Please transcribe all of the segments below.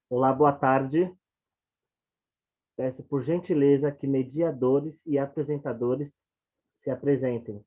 Olá, boa tarde. Peço por gentileza que mediadores e apresentadores se apresentem.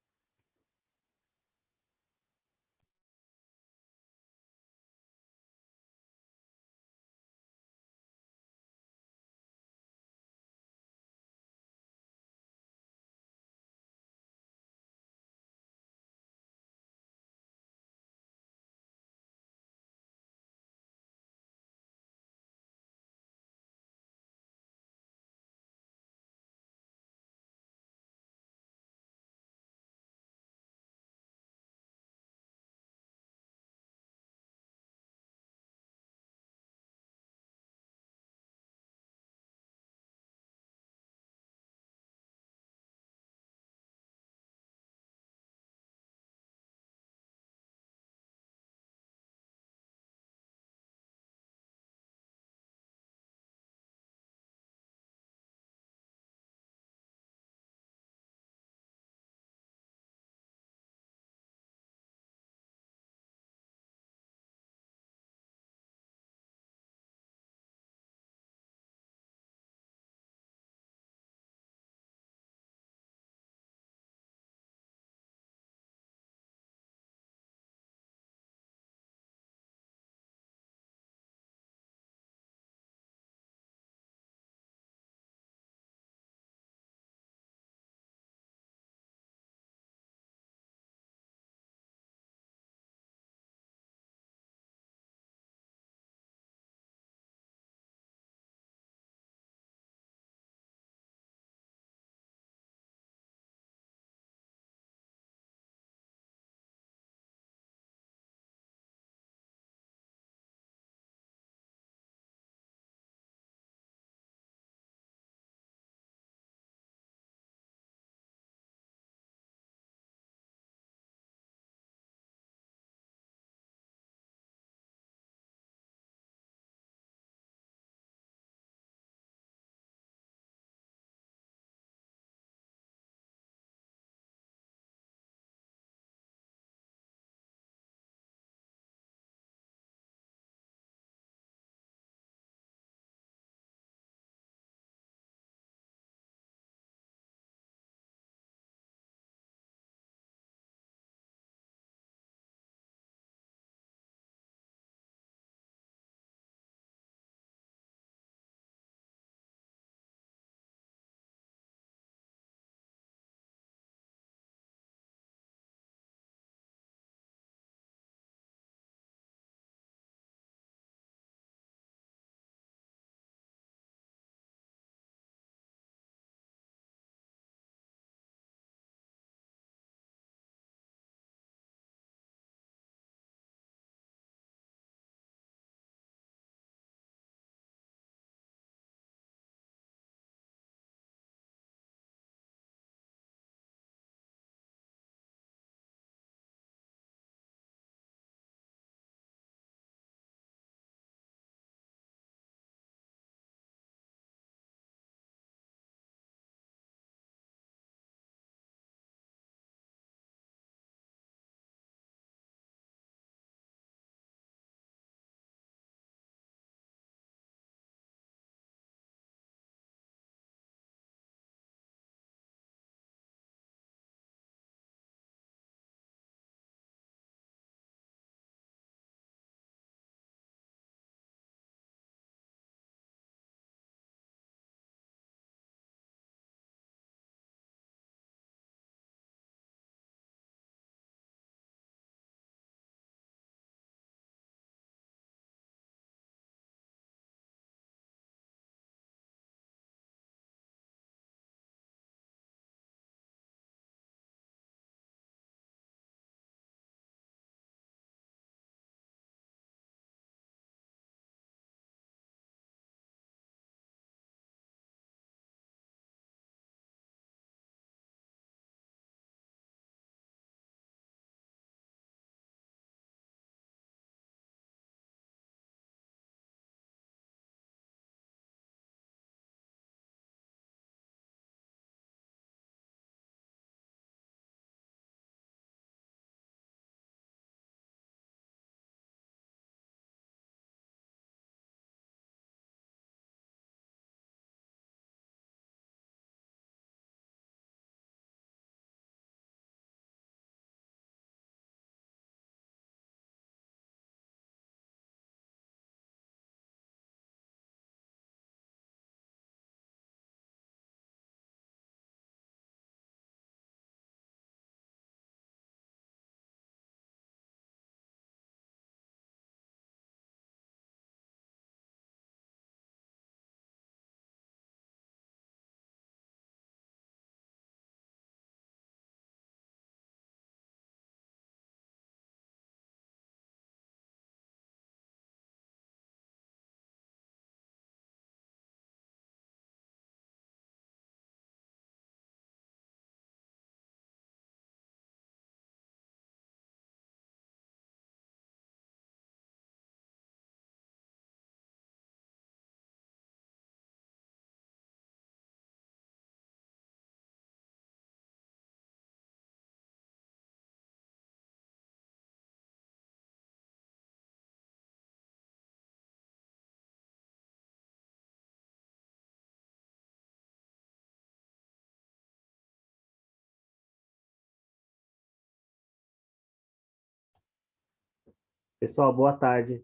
Pessoal, boa tarde.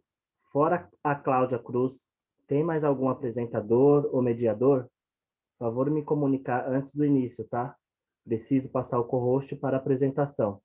Fora a Cláudia Cruz, tem mais algum apresentador ou mediador? Por favor, me comunicar antes do início, tá? Preciso passar o co-host para a apresentação.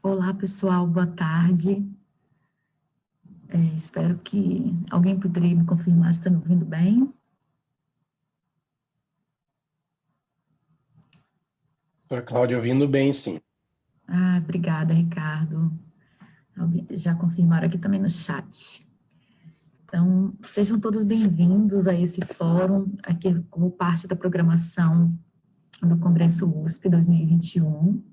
Olá, pessoal, boa tarde. Espero que alguém poderia me confirmar se está me ouvindo bem. Doutora Cláudia, ouvindo bem, sim. Obrigada, Ricardo. Já confirmaram aqui também no chat. Então, sejam todos bem-vindos a esse fórum, aqui como parte da programação do Congresso USP 2021.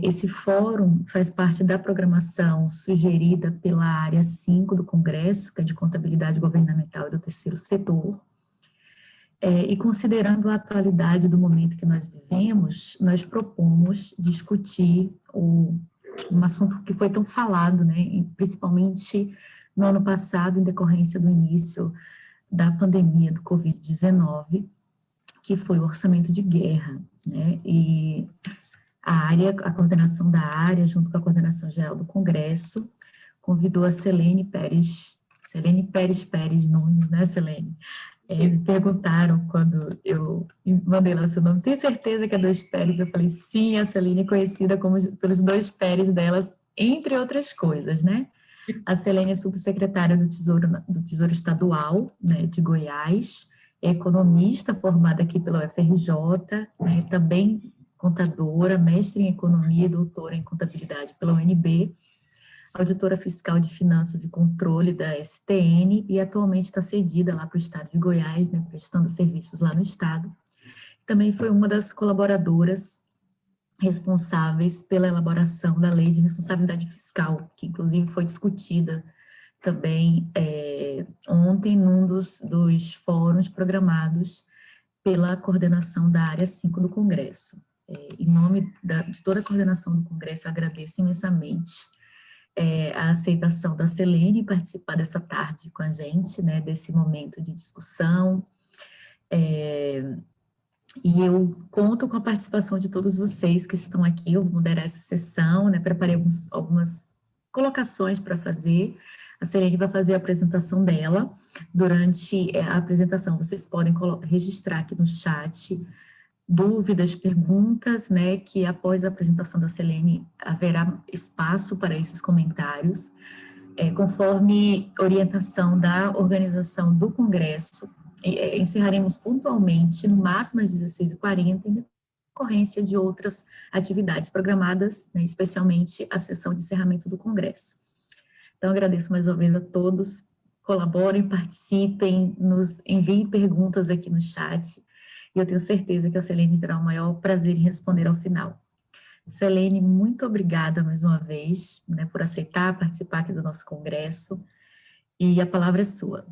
Esse fórum faz parte da programação sugerida pela área 5 do Congresso, que é de Contabilidade Governamental e do Terceiro Setor. E considerando a atualidade do momento que nós vivemos, nós propomos discutir um assunto que foi tão falado, né, principalmente no ano passado, em decorrência do início da pandemia do Covid-19, que foi o orçamento de guerra, né, e a coordenação da área, junto com a coordenação geral do Congresso, convidou a Selene Pérez Nunes, né, Selene? Me perguntaram quando eu mandei lá o seu nome, tem certeza que é Dois Pérez? Eu falei, sim, a Selene é conhecida pelos dois Pérez delas, entre outras coisas, né? A Selene é subsecretária do Tesouro Estadual, né, de Goiás, é economista formada aqui pela UFRJ, né, também contadora, mestre em economia e doutora em contabilidade pela UNB, auditora fiscal de finanças e controle da STN e atualmente está cedida lá para o estado de Goiás, né, prestando serviços lá no estado. Também foi uma das colaboradoras responsáveis pela elaboração da Lei de Responsabilidade Fiscal, que inclusive foi discutida também ontem num dos fóruns programados pela coordenação da área 5 do Congresso. Em nome de toda a coordenação do Congresso, eu agradeço imensamente a aceitação da Selene em participar dessa tarde com a gente, né, desse momento de discussão, e eu conto com a participação de todos vocês que estão aqui. Eu vou moderar essa sessão, né, preparei algumas colocações para fazer. A Selene vai fazer a apresentação dela. Durante a apresentação, vocês podem registrar aqui no chat dúvidas, perguntas, né, que após a apresentação da Selene haverá espaço para esses comentários, conforme orientação da organização do Congresso. Encerraremos pontualmente, no máximo às 16h40, em decorrência de outras atividades programadas, né, especialmente a sessão de encerramento do Congresso. Então, agradeço mais uma vez a todos, colaborem, participem, nos enviem perguntas aqui no chat, e eu tenho certeza que a Selene terá o maior prazer em responder ao final. Selene, muito obrigada mais uma vez, né, por aceitar participar aqui do nosso congresso, e a palavra é sua.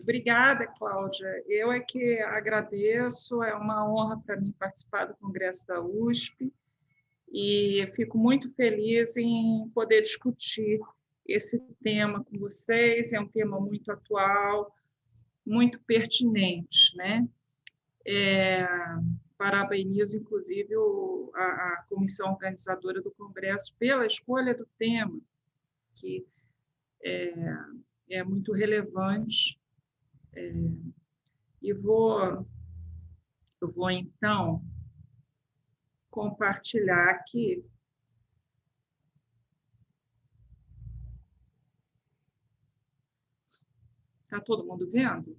Obrigada, Cláudia. Eu é que agradeço, é uma honra para mim participar do Congresso da USP e fico muito feliz em poder discutir esse tema com vocês, é um tema muito atual, muito pertinente, né? Parabenizo, inclusive, a comissão organizadora do Congresso pela escolha do tema, que é muito relevante. E eu vou, então, compartilhar aqui. Está todo mundo vendo?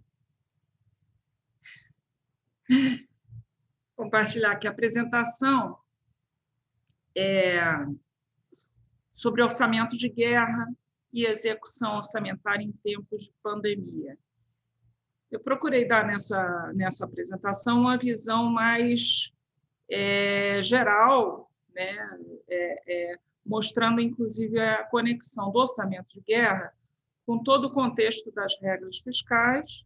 Compartilhar aqui a apresentação sobre orçamento de guerra e execução orçamentária em tempos de pandemia. Eu procurei dar nessa apresentação uma visão mais geral, né? Mostrando, inclusive, a conexão do orçamento de guerra com todo o contexto das regras fiscais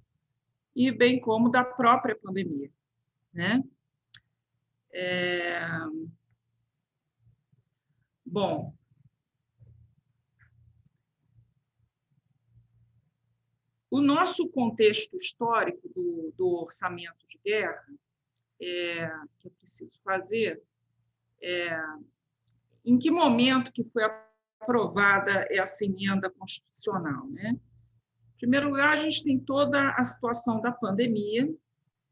e bem como da própria pandemia, né? Bom, o nosso contexto histórico do orçamento de guerra, que é preciso fazer, em que momento que foi aprovada essa emenda constitucional, né? Em primeiro lugar, a gente tem toda a situação da pandemia,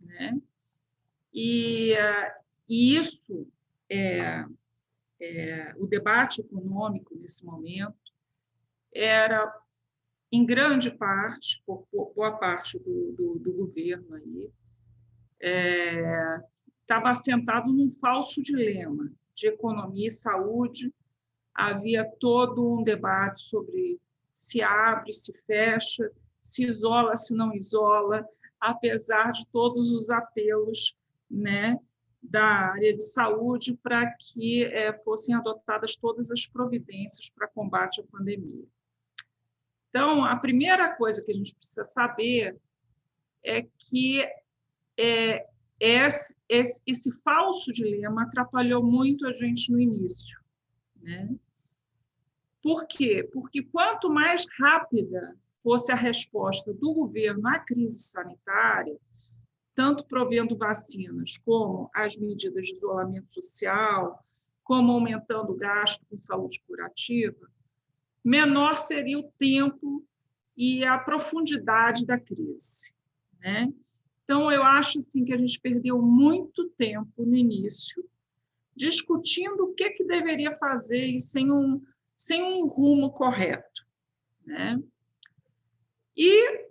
né? E isso, o debate econômico nesse momento era, em grande parte, por boa parte do governo aí, estava assentado num falso dilema de economia e saúde. Havia todo um debate sobre se abre, se fecha, se isola, se não isola, apesar de todos os apelos, né, da área de saúde para que fossem adotadas todas as providências para combate à pandemia. Então, a primeira coisa que a gente precisa saber é que esse falso dilema atrapalhou muito a gente no início, né? Por quê? Porque quanto mais rápida fosse a resposta do governo à crise sanitária, tanto provendo vacinas como as medidas de isolamento social, como aumentando o gasto com saúde curativa, menor seria o tempo e a profundidade da crise, né? Então, eu acho assim, que a gente perdeu muito tempo no início discutindo o que deveria fazer e sem um rumo correto, né? E,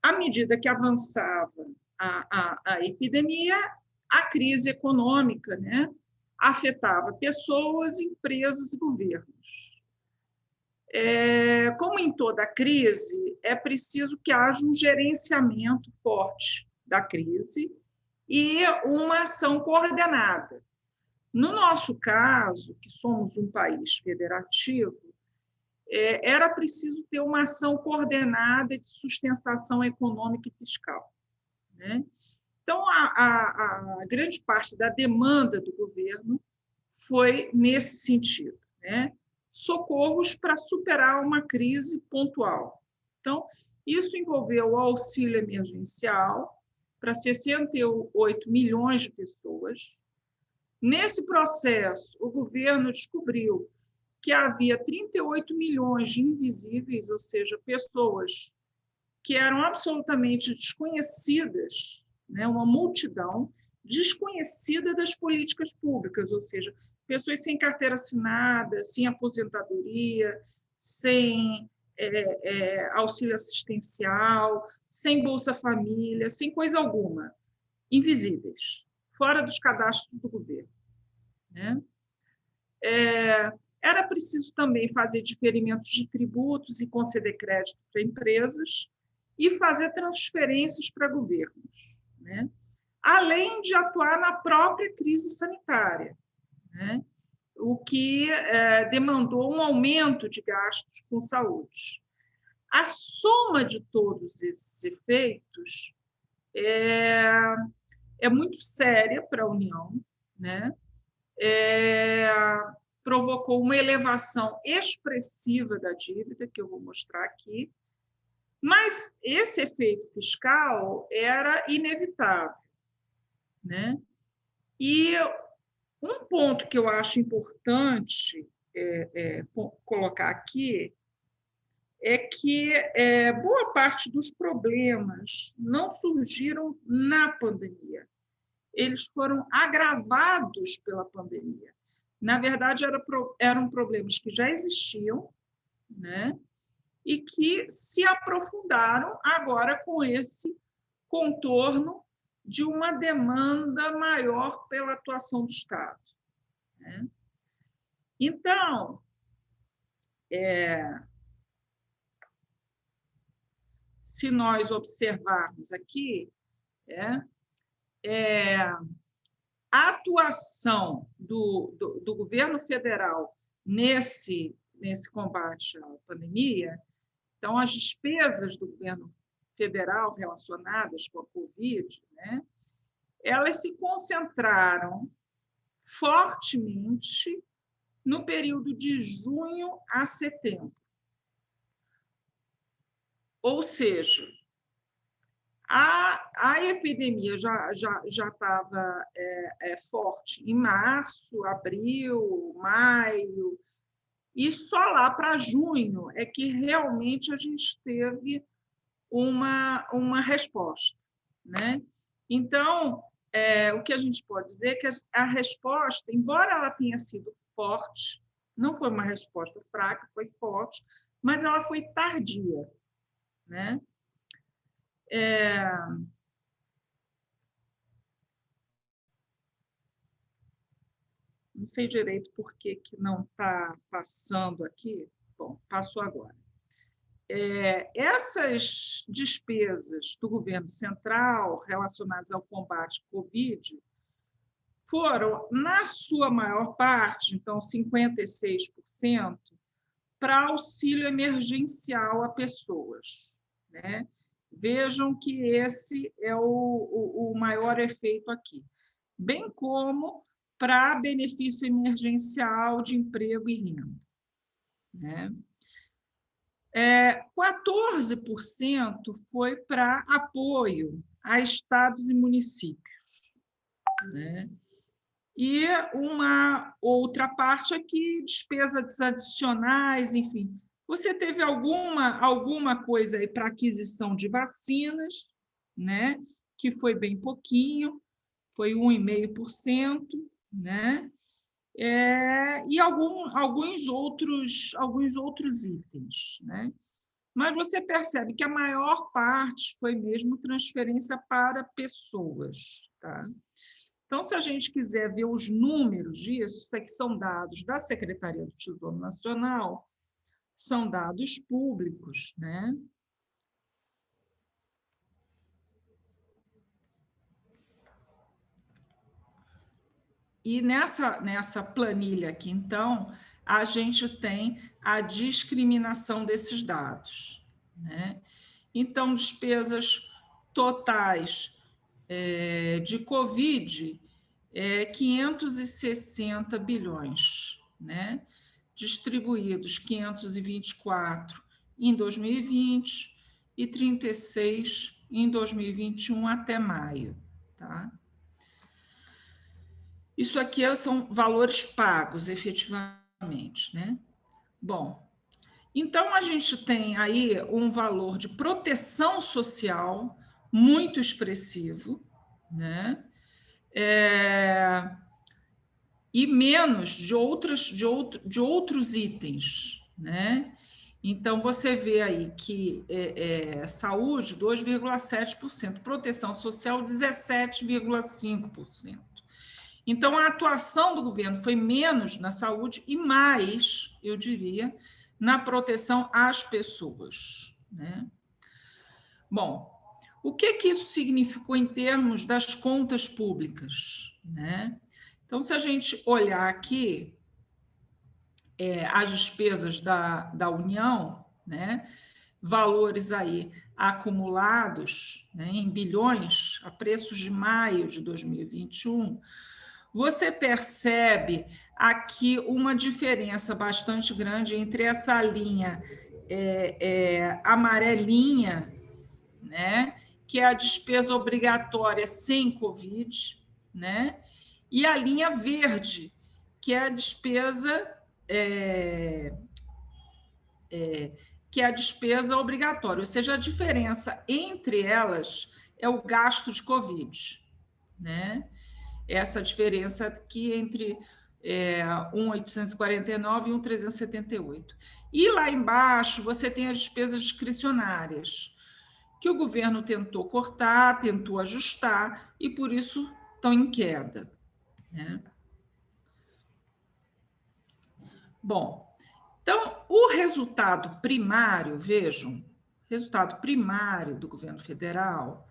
à medida que avançava a epidemia, a crise econômica, né, afetava pessoas, empresas e governos. Como em toda crise, é preciso que haja um gerenciamento forte da crise e uma ação coordenada. No nosso caso, que somos um país federativo, era preciso ter uma ação coordenada de sustentação econômica e fiscal, né? Então, a grande parte da demanda do governo foi nesse sentido, né? Socorros para superar uma crise pontual. Então, isso envolveu o auxílio emergencial para 68 milhões de pessoas. Nesse processo, o governo descobriu que havia 38 milhões de invisíveis, ou seja, pessoas que eram absolutamente desconhecidas, né? Uma multidão desconhecida das políticas públicas, ou seja, pessoas sem carteira assinada, sem aposentadoria, sem auxílio assistencial, sem Bolsa Família, sem coisa alguma, invisíveis, fora dos cadastros do governo, né? Era preciso também fazer diferimentos de tributos e conceder crédito para empresas e fazer transferências para governos, né? Além de atuar na própria crise sanitária, né? O que demandou um aumento de gastos com saúde. A soma de todos esses efeitos é muito séria para a União, né? Provocou uma elevação expressiva da dívida, que eu vou mostrar aqui, mas esse efeito fiscal era inevitável, né? E um ponto que eu acho importante colocar aqui é que boa parte dos problemas não surgiram na pandemia. Eles foram agravados pela pandemia. Na verdade, eram problemas que já existiam, né? E que se aprofundaram agora com esse contorno de uma demanda maior pela atuação do Estado, né? Então, se nós observarmos aqui, a atuação do governo federal nesse combate à pandemia, então, as despesas do governo federal relacionadas com a Covid, né, elas se concentraram fortemente no período de junho a setembro. Ou seja, a epidemia já estava forte em março, abril, maio, e só lá para junho é que realmente a gente teve uma resposta, né? Então, o que a gente pode dizer é que a resposta, embora ela tenha sido forte, não foi uma resposta fraca, foi forte, mas ela foi tardia, né? Não sei direito por que não está passando aqui. Bom, passou agora. Essas despesas do governo central relacionadas ao combate à Covid foram, na sua maior parte, então 56%, para auxílio emergencial a pessoas, né? Vejam que esse é o maior efeito aqui, bem como para benefício emergencial de emprego e renda, né? 14% foi para apoio a estados e municípios, né? E uma outra parte aqui, despesas adicionais, enfim. Você teve alguma coisa aí para aquisição de vacinas, né? Que foi bem pouquinho, foi 1,5%, né? E alguns outros itens, né? Mas você percebe que a maior parte foi mesmo transferência para pessoas, tá? Então, se a gente quiser ver os números disso, isso aqui são dados da Secretaria do Tesouro Nacional, são dados públicos, né? E nessa planilha aqui, então, a gente tem a discriminação desses dados, né? Então, despesas totais de Covid, 560 bilhões, né? Distribuídos 524 em 2020 e 36 em 2021 até maio, tá? Isso aqui são valores pagos, efetivamente, né? Bom, então a gente tem aí um valor de proteção social muito expressivo, né? E menos de outros itens, né? Então, você vê aí que saúde, 2,7%, proteção social, 17,5%. Então, a atuação do governo foi menos na saúde e mais, eu diria, na proteção às pessoas, né? Bom, o que isso significou em termos das contas públicas, né? Então, se a gente olhar aqui as despesas da União, né? valores aí acumulados, né, em bilhões, a preços de maio de 2021, você percebe aqui uma diferença bastante grande entre essa linha amarelinha, né, que é a despesa obrigatória sem Covid, né, e a linha verde, que é a despesa que é a despesa obrigatória, ou seja, a diferença entre elas é o gasto de Covid, né? Essa diferença aqui entre 1.849 e 1.378. E lá embaixo você tem as despesas discricionárias, que o governo tentou cortar, tentou ajustar, e por isso estão em queda, né? Bom, então, o resultado primário, vejam, resultado primário do governo federal,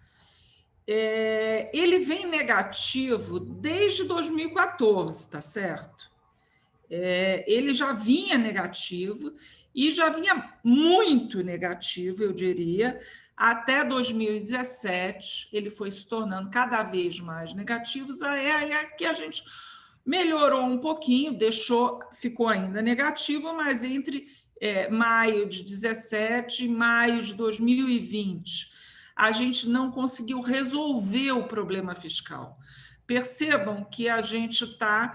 ele vem negativo desde 2014, tá certo? Ele já vinha negativo e já vinha muito negativo, eu diria, até 2017, ele foi se tornando cada vez mais negativo, aí que a gente melhorou um pouquinho, ficou ainda negativo, mas entre maio de 2017 e maio de 2020, a gente não conseguiu resolver o problema fiscal. Percebam que a gente está...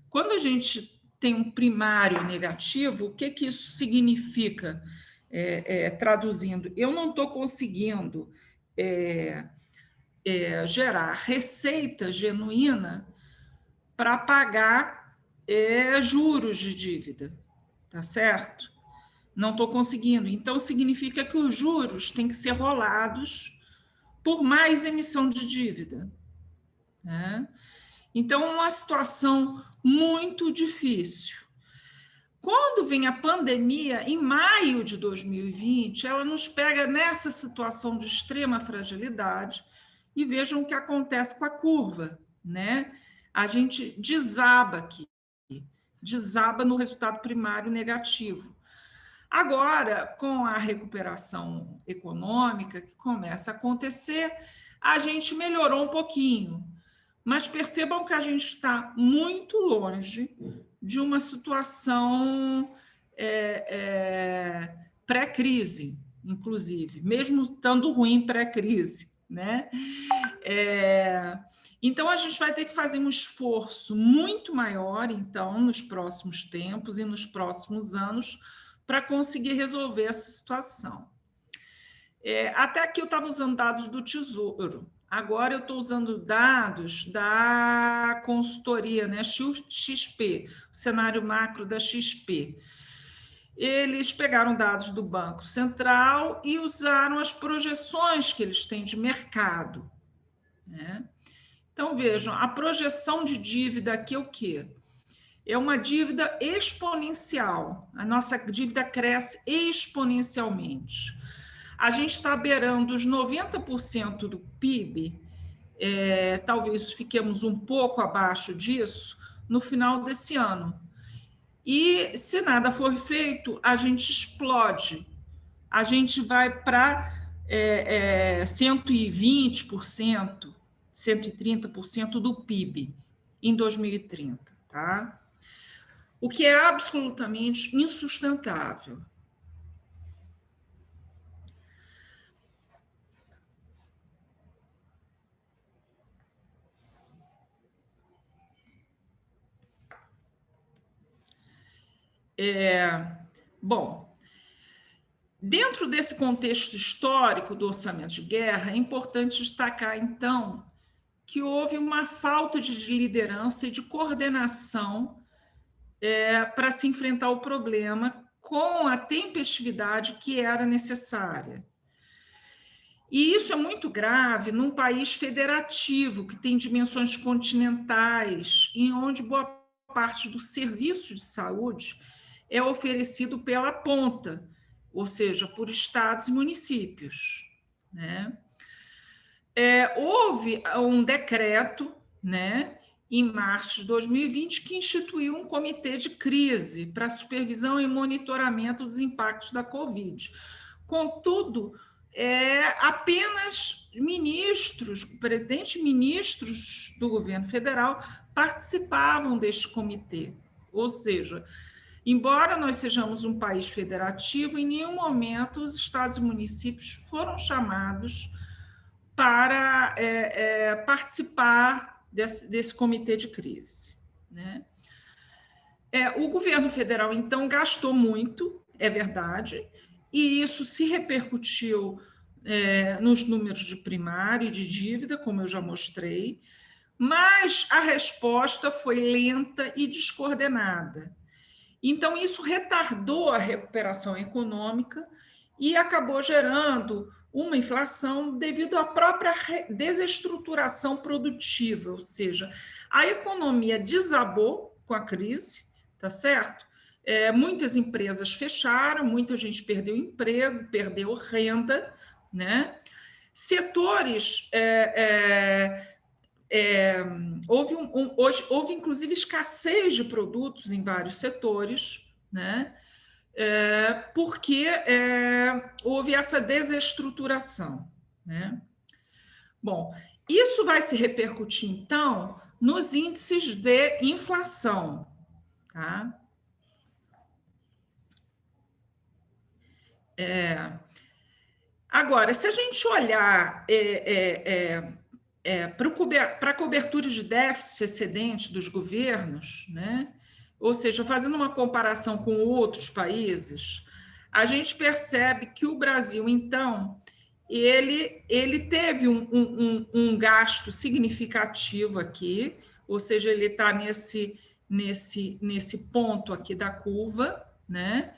quando a gente tem um primário negativo, o que isso significa? Traduzindo, eu não estou conseguindo gerar receita genuína para pagar juros de dívida, tá certo? Não estou conseguindo. Então, significa que os juros têm que ser rolados por mais emissão de dívida, né? Então, é uma situação muito difícil. Quando vem a pandemia, em maio de 2020, ela nos pega nessa situação de extrema fragilidade, e vejam o que acontece com a curva, né? A gente desaba aqui, desaba no resultado primário negativo. Agora, com a recuperação econômica que começa a acontecer, a gente melhorou um pouquinho, mas percebam que a gente está muito longe de uma situação pré-crise, inclusive, mesmo estando ruim pré-crise, né? Então, a gente vai ter que fazer um esforço muito maior, então, nos próximos tempos e nos próximos anos, para conseguir resolver essa situação. Até aqui eu estava usando dados do Tesouro, agora eu estou usando dados da consultoria, né, XP, o cenário macro da XP. Eles pegaram dados do Banco Central e usaram as projeções que eles têm de mercado, né? Então, vejam, a projeção de dívida aqui é o quê? É uma dívida exponencial. A nossa dívida cresce exponencialmente. A gente está beirando os 90% do PIB, talvez fiquemos um pouco abaixo disso no final desse ano. E, se nada for feito, a gente explode. A gente vai para 120%, 130% do PIB em 2030, tá? O que é absolutamente insustentável. Bom, dentro desse contexto histórico do orçamento de guerra, é importante destacar, então, que houve uma falta de liderança e de coordenação para se enfrentar o problema com a tempestividade que era necessária. E isso é muito grave num país federativo, que tem dimensões continentais, em onde boa parte do serviço de saúde é oferecido pela ponta, ou seja, por estados e municípios, né? Houve um decreto, né? em março de 2020, que instituiu um comitê de crise para supervisão e monitoramento dos impactos da Covid. Contudo, apenas ministros, presidente e ministros do governo federal participavam deste comitê. Ou seja, embora nós sejamos um país federativo, em nenhum momento os estados e municípios foram chamados para participar desse comitê de crise, né? O governo federal, então, gastou muito, é verdade, e isso se repercutiu nos números de primário e de dívida, como eu já mostrei, mas a resposta foi lenta e descoordenada. Então, isso retardou a recuperação econômica e acabou gerando uma inflação devido à própria desestruturação produtiva, ou seja, a economia desabou com a crise, tá certo? Muitas empresas fecharam, muita gente perdeu emprego, perdeu renda, né? Setores houve inclusive escassez de produtos em vários setores, né? Porque houve essa desestruturação, né? Bom, isso vai se repercutir, então, nos índices de inflação, tá? Agora, se a gente olhar para a cobertura de déficit excedente dos governos, né? Ou seja, fazendo uma comparação com outros países, a gente percebe que o Brasil, então, ele teve um gasto significativo aqui, ou seja, ele está nesse ponto aqui da curva, né?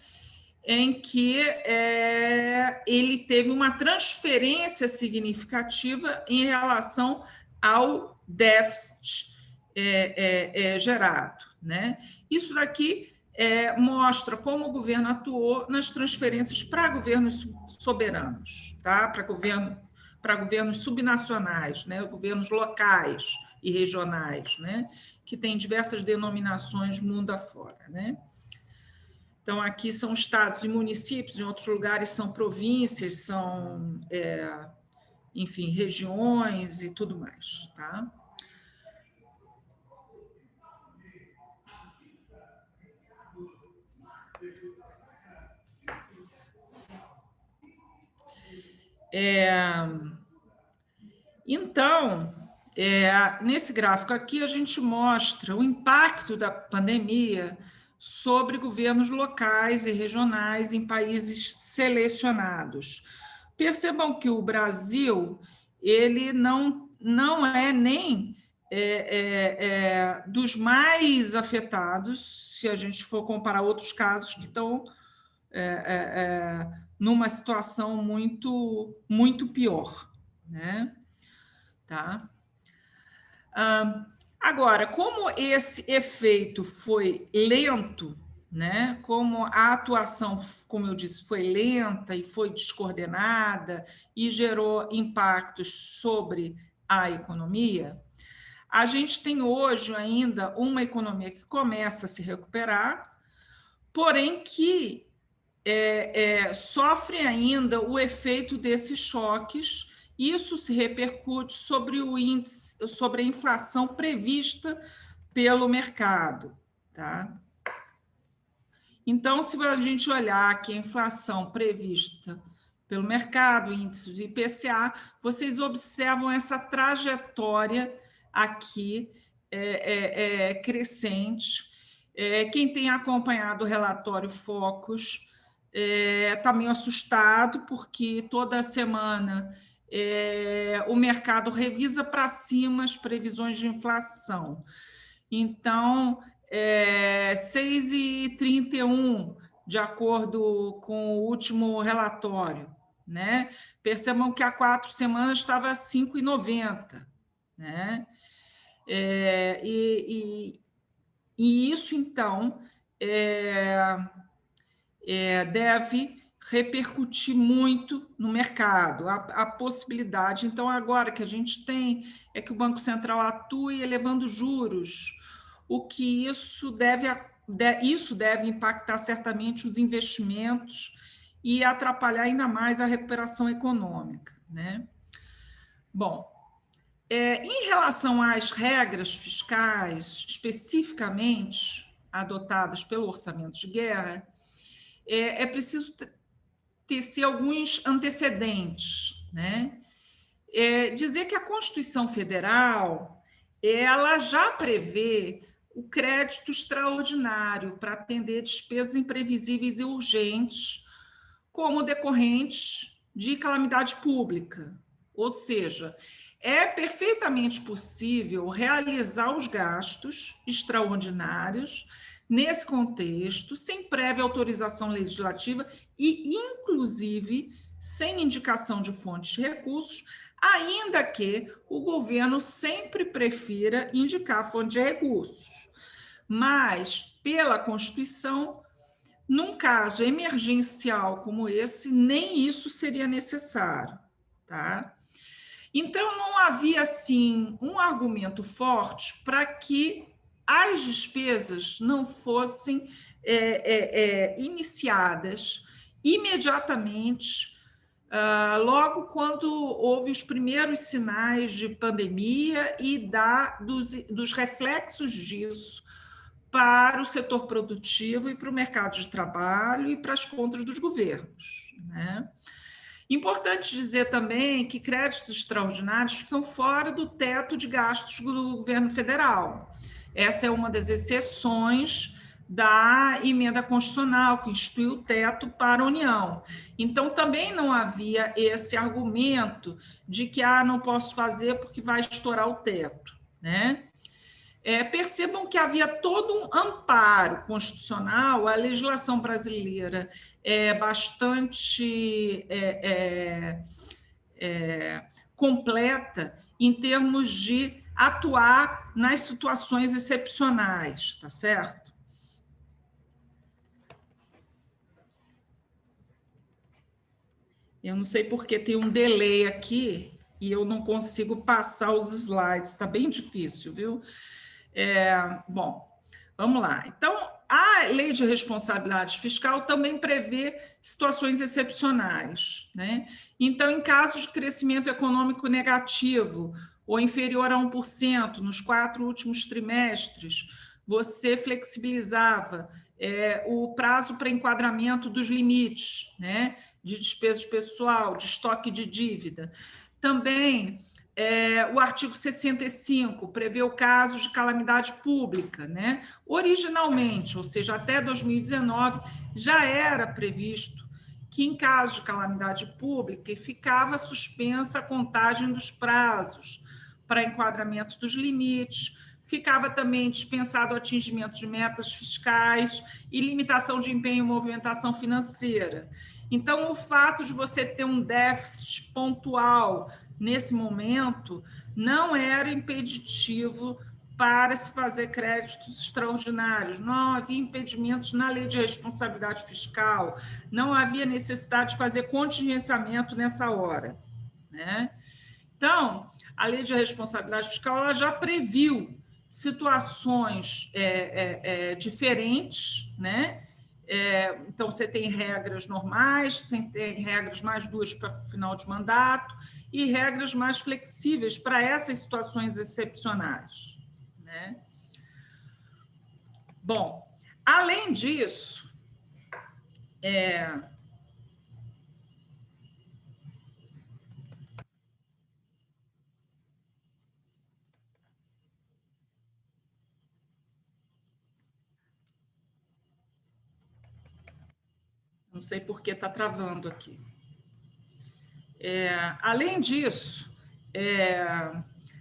Em que ele teve uma transferência significativa em relação ao déficit gerado, né? Isso daqui mostra como o governo atuou nas transferências para governos soberanos, tá? Para governos subnacionais, né? Governos locais e regionais, né? Que têm diversas denominações mundo afora, né? Então, aqui são estados e municípios, em outros lugares são províncias, são, enfim, regiões e tudo mais, tá? Então, nesse gráfico aqui, a gente mostra o impacto da pandemia sobre governos locais e regionais em países selecionados. Percebam que o Brasil ele não é nem dos mais afetados, se a gente for comparar outros casos que estão numa situação muito, muito pior, né? Tá? Agora, como esse efeito foi lento, né? Como a atuação, como eu disse, foi lenta e foi descoordenada e gerou impactos sobre a economia, a gente tem hoje ainda uma economia que começa a se recuperar, porém que sofre ainda o efeito desses choques. Isso se repercute sobre o índice, sobre a inflação prevista pelo mercado, tá? Então, se a gente olhar aqui a inflação prevista pelo mercado, o índice do IPCA, vocês observam essa trajetória aqui crescente. Quem tem acompanhado o relatório Focus está meio assustado, porque toda semana o mercado revisa para cima as previsões de inflação. Então, 6,31, de acordo com o último relatório, né? Percebam que há 4 semanas estava 5,90, né? E isso, então, deve repercutir muito no mercado, a possibilidade. Então, agora que a gente tem é que o Banco Central atue elevando juros, o que isso deve impactar certamente os investimentos e atrapalhar ainda mais a recuperação econômica, né? Bom, em relação às regras fiscais, especificamente adotadas pelo orçamento de guerra, é preciso tecer alguns antecedentes, né? Dizer que a Constituição Federal ela já prevê o crédito extraordinário para atender despesas imprevisíveis e urgentes, como decorrentes de calamidade pública. Ou seja, é perfeitamente possível realizar os gastos extraordinários nesse contexto, sem prévia autorização legislativa e, inclusive, sem indicação de fontes de recursos, ainda que o governo sempre prefira indicar fonte de recursos. Mas, pela Constituição, num caso emergencial como esse, nem isso seria necessário, tá? Então, não havia, assim, um argumento forte para que as despesas não fossem iniciadas imediatamente, logo quando houve os primeiros sinais de pandemia e dos reflexos disso para o setor produtivo e para o mercado de trabalho e para as contas dos governos, né? Importante dizer também que créditos extraordinários ficam fora do teto de gastos do governo federal. Essa é uma das exceções da emenda constitucional que institui o teto para a União. Então, também não havia esse argumento de que não posso fazer porque vai estourar o teto, né? Percebam que havia todo um amparo constitucional, a legislação brasileira é bastante completa em termos de atuar nas situações excepcionais, tá certo? Eu não sei porque tem um delay aqui e eu não consigo passar os slides, está bem difícil, viu? Bom, vamos lá. Então, a Lei de Responsabilidade Fiscal também prevê situações excepcionais, né? Então, em casos de crescimento econômico negativo ou inferior a 1% nos 4 últimos trimestres, você flexibilizava o prazo para enquadramento dos limites, né? De despesa de pessoal, de estoque de dívida. Também o artigo 65 prevê o caso de calamidade pública, né? Originalmente, ou seja, até 2019, já era previsto que, em caso de calamidade pública, ficava suspensa a contagem dos prazos para enquadramento dos limites, ficava também dispensado o atingimento de metas fiscais e limitação de empenho e movimentação financeira. Então, o fato de você ter um déficit pontual nesse momento não era impeditivo para se fazer créditos extraordinários, não havia impedimentos na Lei de Responsabilidade Fiscal, não havia necessidade de fazer contingenciamento nessa hora, né? Então, a Lei de Responsabilidade Fiscal ela já previu situações diferentes, né? Então, você tem regras normais, você tem regras mais duras para o final de mandato e regras mais flexíveis para essas situações excepcionais, né? Bom, além disso, não sei por que está travando aqui. Além disso,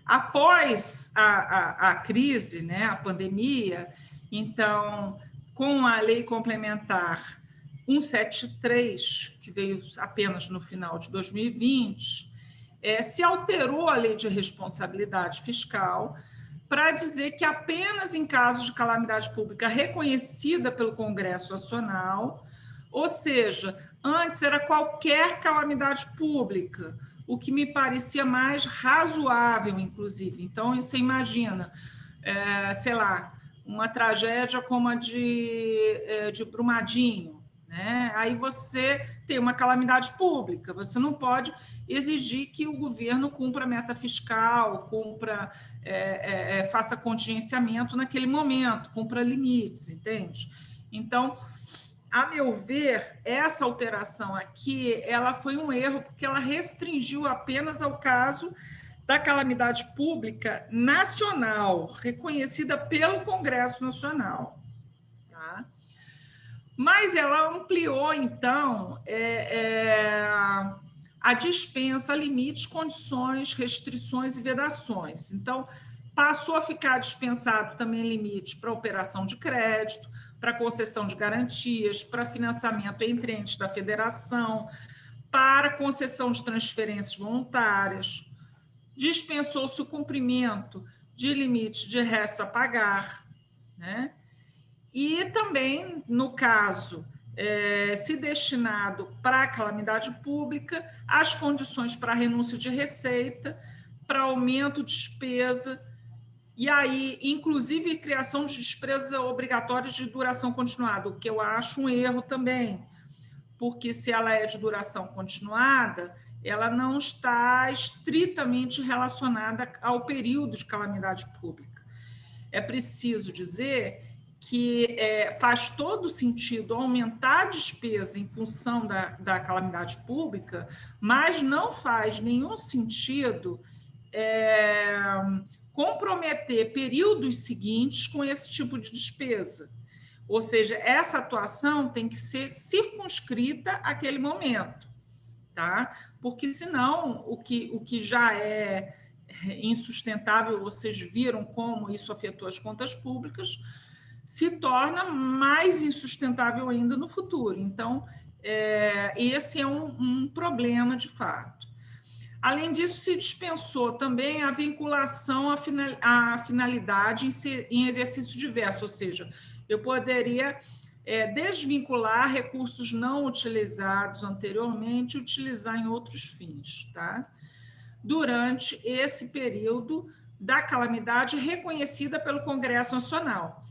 após a crise, né, a pandemia, então, com a Lei Complementar 173, que veio apenas no final de 2020, se alterou a Lei de Responsabilidade Fiscal para dizer que apenas em casos de calamidade pública reconhecida pelo Congresso Nacional, Ou seja, antes era qualquer calamidade pública, o que me parecia mais razoável, inclusive. Então, você imagina, sei lá, uma tragédia como a de Brumadinho, né? Aí você tem uma calamidade pública, você não pode exigir que o governo cumpra a meta fiscal, faça contingenciamento naquele momento, cumpra limites, entende? Então, a meu ver, essa alteração aqui, ela foi um erro, porque ela restringiu apenas ao caso da calamidade pública nacional, reconhecida pelo Congresso Nacional. Tá? Mas ela ampliou, então, a dispensa, limites, condições, restrições e vedações. Então, passou a ficar dispensado também limite para operação de crédito, para concessão de garantias, para financiamento entre entes da federação, para concessão de transferências voluntárias. Dispensou-se o cumprimento de limites de restos a pagar, né? E também, no caso, se destinado para a calamidade pública, as condições para renúncia de receita, para aumento de despesa, e aí, inclusive, criação de despesas obrigatórias de duração continuada, o que eu acho um erro também, porque se ela é de duração continuada, ela não está estritamente relacionada ao período de calamidade pública. É preciso dizer que faz todo sentido aumentar a despesa em função da calamidade pública, mas não faz nenhum sentido comprometer períodos seguintes com esse tipo de despesa. Ou seja, essa atuação tem que ser circunscrita àquele momento, tá? Porque senão o que já é insustentável, vocês viram como isso afetou as contas públicas, se torna mais insustentável ainda no futuro. Então, esse é um problema de fato. Além disso, se dispensou também a vinculação à finalidade em exercício diverso, ou seja, eu poderia desvincular recursos não utilizados anteriormente e utilizar em outros fins, tá? Durante esse período da calamidade reconhecida pelo Congresso Nacional.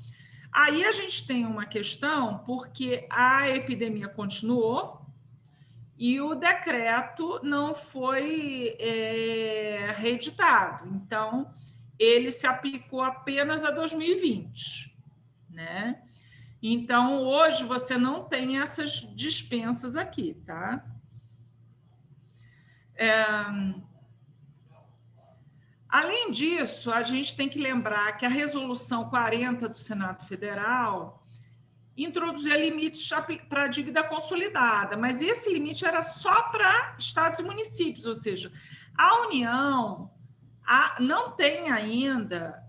Aí a gente tem uma questão, porque a epidemia continuou, e o decreto não foi reeditado. Então, ele se aplicou apenas a 2020, né? Então, hoje você não tem essas dispensas aqui, tá? Além disso, a gente tem que lembrar que a Resolução 40 do Senado Federal introduzia limites para a dívida consolidada, mas esse limite era só para estados e municípios, ou seja, a União não tem ainda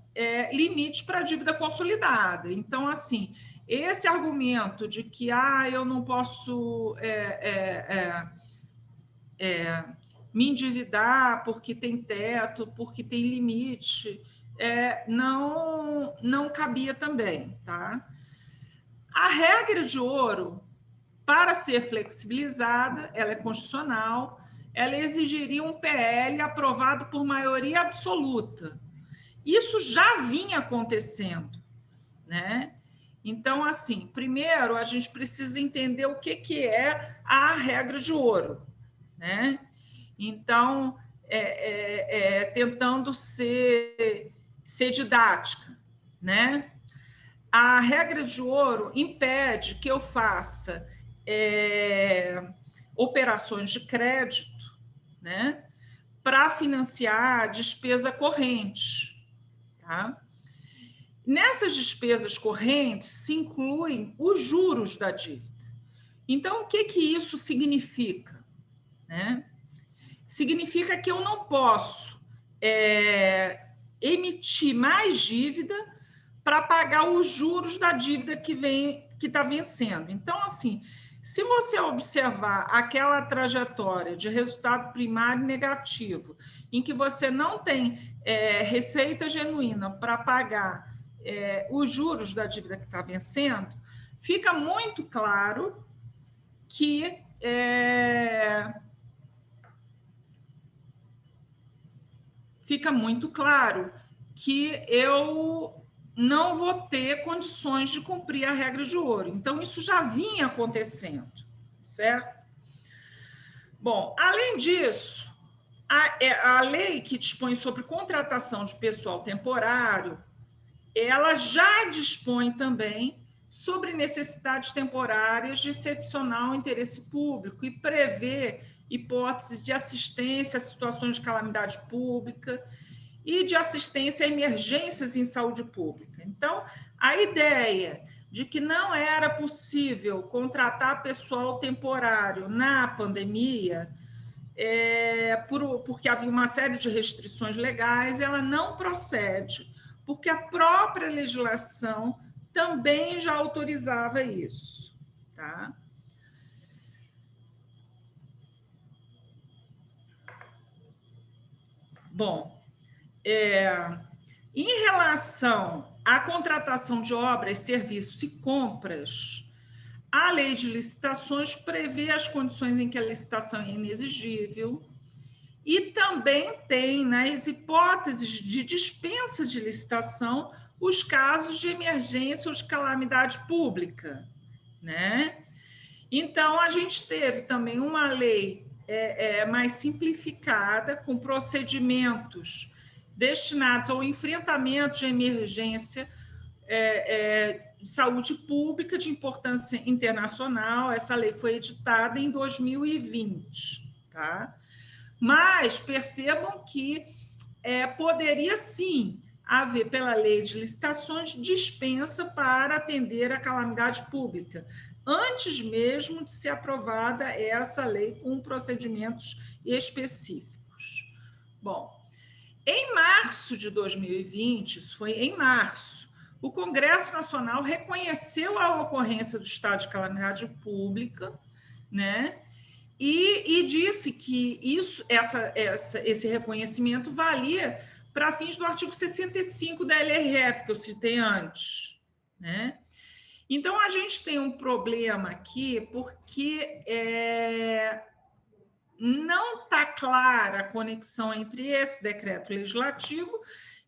limite para a dívida consolidada. Então, assim, esse argumento de que eu não posso me endividar porque tem teto, porque tem limite, não cabia também, tá? A regra de ouro, para ser flexibilizada, ela é constitucional, ela exigiria um PL aprovado por maioria absoluta. Isso já vinha acontecendo, né? Então, assim, primeiro a gente precisa entender o que é a regra de ouro, né? Então, tentando ser didática, né? A regra de ouro impede que eu faça operações de crédito, né, para financiar a despesa corrente. Tá? Nessas despesas correntes se incluem os juros da dívida. Então, o que isso significa? Né? Significa que eu não posso emitir mais dívida para pagar os juros da dívida que está vencendo. Então, assim, se você observar aquela trajetória de resultado primário negativo, em que você não tem receita genuína para pagar os juros da dívida que está vencendo, fica muito claro que fica muito claro que eu não vou ter condições de cumprir a regra de ouro. Então, isso já vinha acontecendo, certo? Bom, além disso, a lei que dispõe sobre contratação de pessoal temporário, ela já dispõe também sobre necessidades temporárias de excepcional interesse público e prevê hipóteses de assistência a situações de calamidade pública e de assistência a emergências em saúde pública. Então, a ideia de que não era possível contratar pessoal temporário na pandemia, porque havia uma série de restrições legais, ela não procede, porque a própria legislação também já autorizava isso, tá? Bom, em relação à contratação de obras, serviços e compras, a lei de licitações prevê as condições em que a licitação é inexigível e também tem, nas hipóteses de dispensa de licitação, os casos de emergência ou de calamidade pública, né? Então, a gente teve também uma lei mais simplificada, com procedimentos destinados ao enfrentamento de emergência de saúde pública de importância internacional. Essa lei foi editada em 2020, tá? Mas percebam que poderia, sim, haver, pela lei de licitações, dispensa para atender a calamidade pública, antes mesmo de ser aprovada essa lei com procedimentos específicos. Bom, em março de 2020, isso foi em março, o Congresso Nacional reconheceu a ocorrência do estado de calamidade pública, né? E disse que esse reconhecimento valia para fins do artigo 65 da LRF, que eu citei antes, né? Então, a gente tem um problema aqui, porque não está clara a conexão entre esse decreto legislativo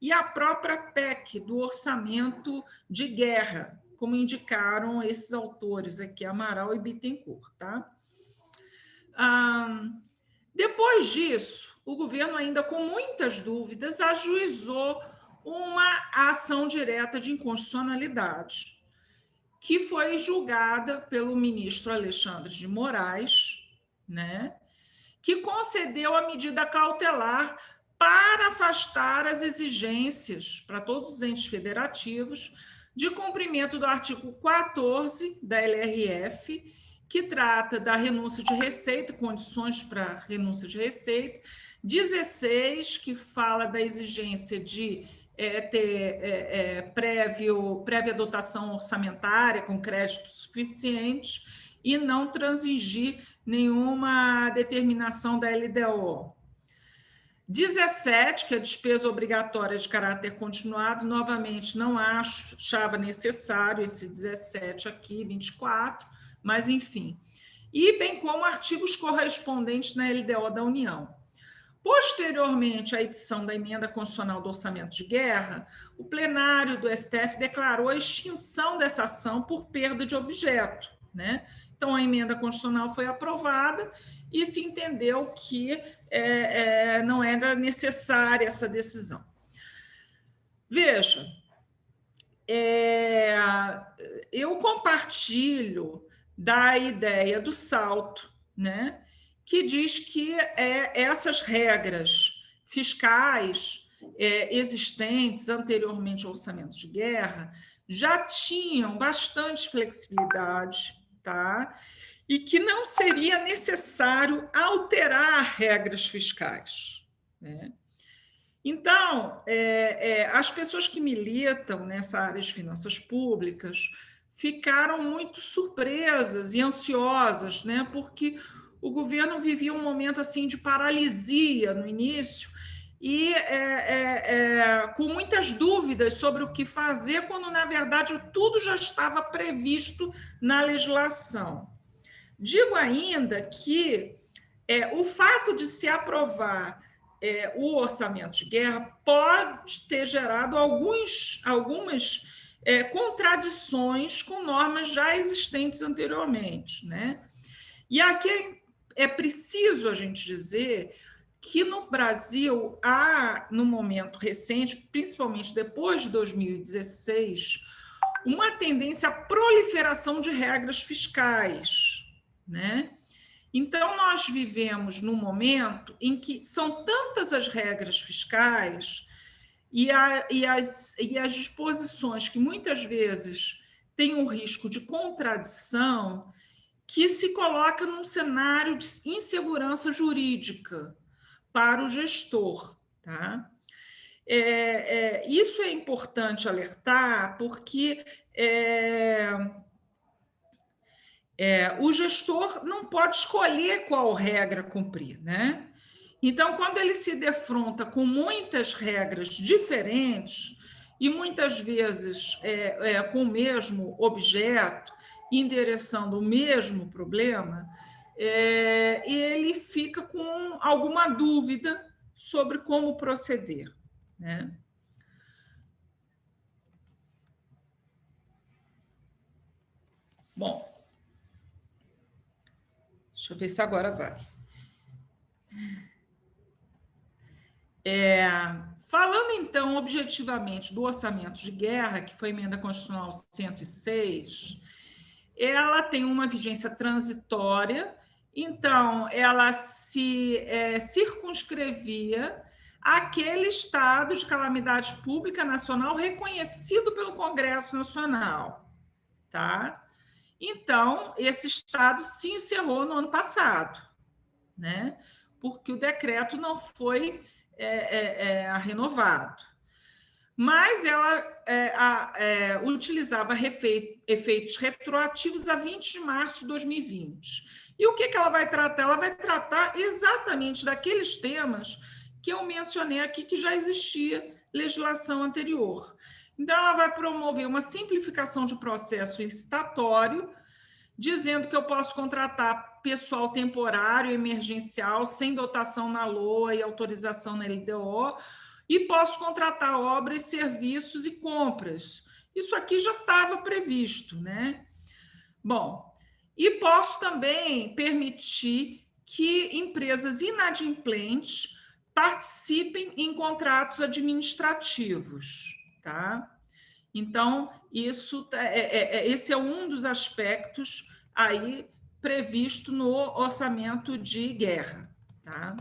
e a própria PEC do orçamento de guerra, como indicaram esses autores aqui, Amaral e Bittencourt, tá? Depois disso, o governo, ainda com muitas dúvidas, ajuizou uma ação direta de inconstitucionalidade, que foi julgada pelo ministro Alexandre de Moraes, né, que concedeu a medida cautelar para afastar as exigências para todos os entes federativos de cumprimento do artigo 14 da LRF, que trata da renúncia de receita, condições para renúncia de receita, 16, que fala da exigência de ter prévia dotação orçamentária com créditos suficientes e não transigir nenhuma determinação da LDO. 17, que é a despesa obrigatória de caráter continuado, novamente não achava necessário esse 17 aqui, 24, mas enfim. E bem como artigos correspondentes na LDO da União. Posteriormente à edição da emenda constitucional do orçamento de guerra, o plenário do STF declarou a extinção dessa ação por perda de objeto, né? Então, a emenda constitucional foi aprovada e se entendeu que não era necessária essa decisão. Veja, eu compartilho da ideia do salto, né, que diz que essas regras fiscais existentes anteriormente ao orçamento de guerra já tinham bastante flexibilidade, tá? E que não seria necessário alterar regras fiscais, né? Então, as pessoas que militam nessa área de finanças públicas ficaram muito surpresas e ansiosas, né? Porque o governo vivia um momento assim de paralisia no início e com muitas dúvidas sobre o que fazer, quando, na verdade, tudo já estava previsto na legislação. Digo ainda que o fato de se aprovar o orçamento de guerra pode ter gerado algumas contradições com normas já existentes anteriormente, né? E aqui é preciso a gente dizer que no Brasil há, no momento recente, principalmente depois de 2016, uma tendência à proliferação de regras fiscais, né? Então, nós vivemos num momento em que são tantas as regras fiscais e as disposições que muitas vezes têm o risco de contradição, que se coloca num cenário de insegurança jurídica para o gestor, tá? Isso é importante alertar, porque o gestor não pode escolher qual regra cumprir, né? Então, quando ele se defronta com muitas regras diferentes e muitas vezes com o mesmo objeto, endereçando o mesmo problema, ele fica com alguma dúvida sobre como proceder, né? Bom, deixa eu ver se agora vai. Falando, então, objetivamente do orçamento de guerra, que foi a emenda constitucional 106, ela tem uma vigência transitória, então, ela se circunscrevia àquele estado de calamidade pública nacional reconhecido pelo Congresso Nacional, tá? Então, esse estado se encerrou no ano passado, né? Porque o decreto não foi renovado. Mas ela utilizava efeitos retroativos a 20 de março de 2020. E o que ela vai tratar? Ela vai tratar exatamente daqueles temas que eu mencionei aqui, que já existia legislação anterior. Então, ela vai promover uma simplificação de processo licitatório, dizendo que eu posso contratar pessoal temporário, emergencial, sem dotação na LOA e autorização na LDO, e posso contratar obras, serviços e compras. Isso aqui já estava previsto, né? Bom, e posso também permitir que empresas inadimplentes participem em contratos administrativos, tá? Então, esse é um dos aspectos aí previsto no orçamento de guerra, tá?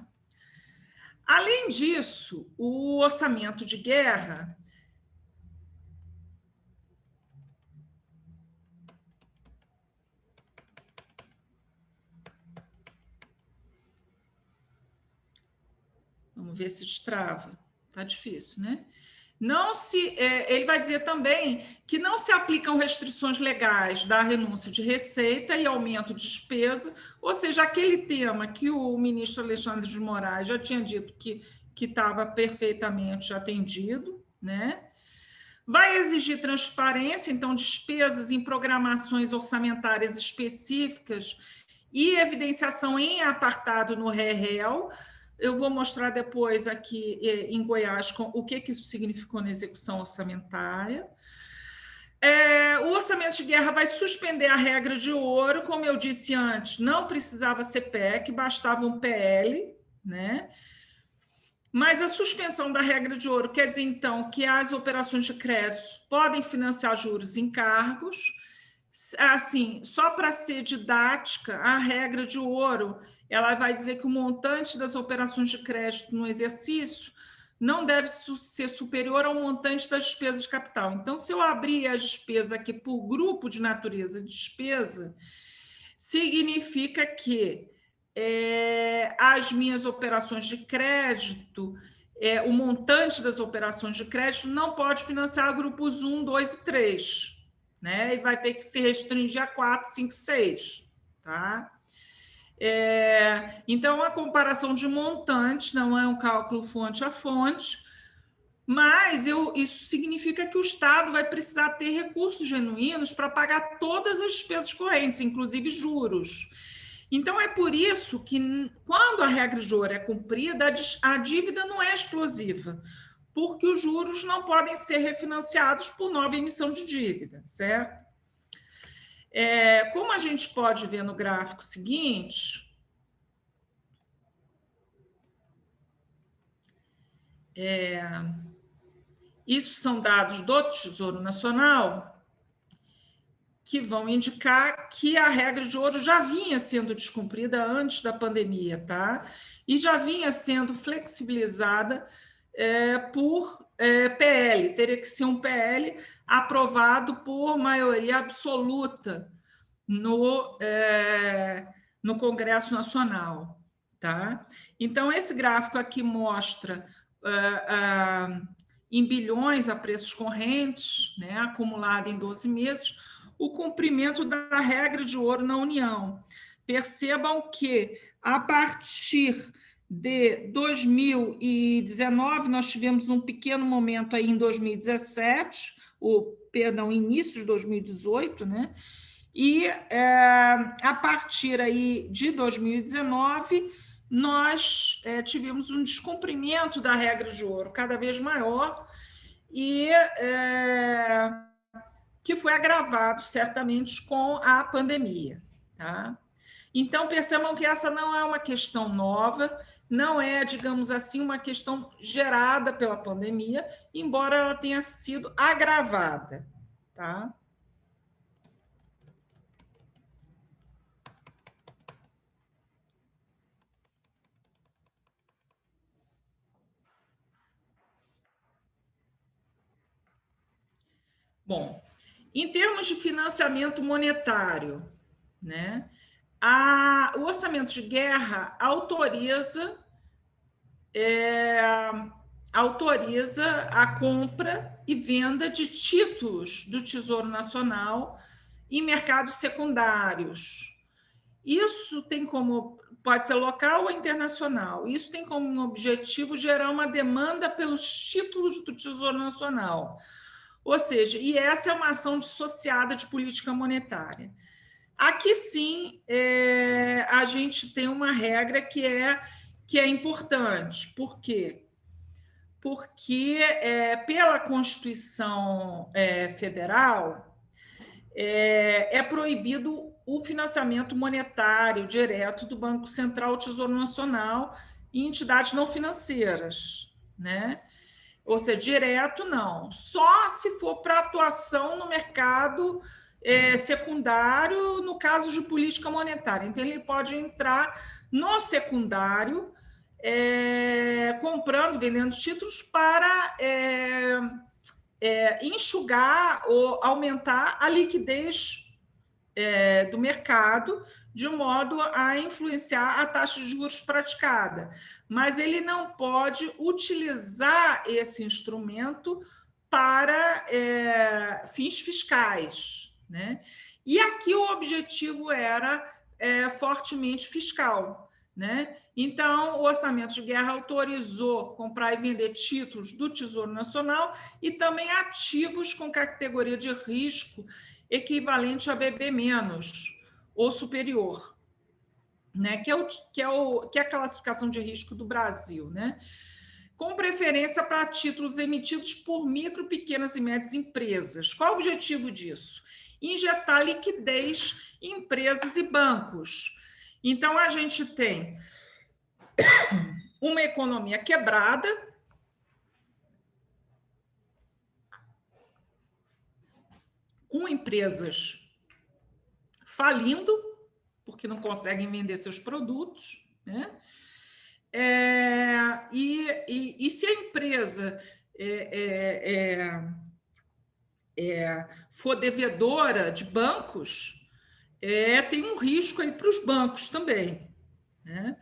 Além disso, o orçamento de guerra vamos ver se destrava. Tá difícil, né? Ele vai dizer também que não se aplicam restrições legais da renúncia de receita e aumento de despesa, ou seja, aquele tema que o ministro Alexandre de Moraes já tinha dito que estava perfeitamente atendido, né? Vai exigir transparência, então, despesas em programações orçamentárias específicas e evidenciação em apartado no REL. Eu vou mostrar depois aqui em Goiás o que isso significou na execução orçamentária. O orçamento de guerra vai suspender a regra de ouro, como eu disse antes, não precisava ser PEC, bastava um PL, né? Mas a suspensão da regra de ouro quer dizer, então, que as operações de crédito podem financiar juros em encargos. Assim, só para ser didática, a regra de ouro, ela vai dizer que o montante das operações de crédito no exercício não deve ser superior ao montante das despesas de capital. Então, se eu abrir as despesas aqui por grupo de natureza de despesa, significa que as minhas operações de crédito, o montante das operações de crédito não pode financiar grupos 1, 2 e 3. Né? E vai ter que se restringir a 4, 5, 6. Tá? Então, a comparação de montantes não é um cálculo fonte a fonte, Mas isso significa que o Estado vai precisar ter recursos genuínos para pagar todas as despesas correntes, inclusive juros. Então, é por isso que, quando a regra de ouro é cumprida, a dívida não é explosiva, porque os juros não podem ser refinanciados por nova emissão de dívida, certo? Como a gente pode ver no gráfico seguinte, isso são dados do Tesouro Nacional, que vão indicar que a regra de ouro já vinha sendo descumprida antes da pandemia, tá? E já vinha sendo flexibilizada por PL, teria que ser um PL aprovado por maioria absoluta no Congresso Nacional, tá? Então, esse gráfico aqui mostra em bilhões a preços correntes, né, acumulado em 12 meses, o cumprimento da regra de ouro na União. Percebam que, a partir de 2019, nós tivemos um pequeno momento aí em 2017, início de 2018, né? E a partir aí de 2019, nós tivemos um descumprimento da regra de ouro cada vez maior e que foi agravado certamente com a pandemia, tá? Então, percebam que essa não é uma questão nova, não é, digamos assim, uma questão gerada pela pandemia, embora ela tenha sido agravada, tá? Bom, em termos de financiamento monetário, né, o orçamento de guerra autoriza a compra e venda de títulos do Tesouro Nacional em mercados secundários. Isso pode ser local ou internacional. Isso tem como objetivo gerar uma demanda pelos títulos do Tesouro Nacional. Ou seja, e essa é uma ação dissociada de política monetária. Aqui, sim, a gente tem uma regra que é importante. Por quê? Porque, pela Constituição Federal, é proibido o financiamento monetário direto do Banco Central ao Tesouro Nacional e entidades não financeiras, né? Ou seja, direto não, só se for para atuação no mercado secundário, no caso de política monetária. Então, ele pode entrar no secundário, comprando, vendendo títulos para enxugar ou aumentar a liquidez do mercado, de modo a influenciar a taxa de juros praticada. Mas ele não pode utilizar esse instrumento para fins fiscais, né? E aqui o objetivo era fortemente fiscal, né? Então, o orçamento de guerra autorizou comprar e vender títulos do Tesouro Nacional e também ativos com categoria de risco equivalente a BB- ou superior, né? que é a classificação de risco do Brasil, né? Com preferência para títulos emitidos por micro, pequenas e médias empresas. Qual o objetivo disso? Injetar liquidez em empresas e bancos. Então, a gente tem uma economia quebrada, com empresas falindo, porque não conseguem vender seus produtos, né? E se a empresa for devedora de bancos, tem um risco aí para os bancos também, né?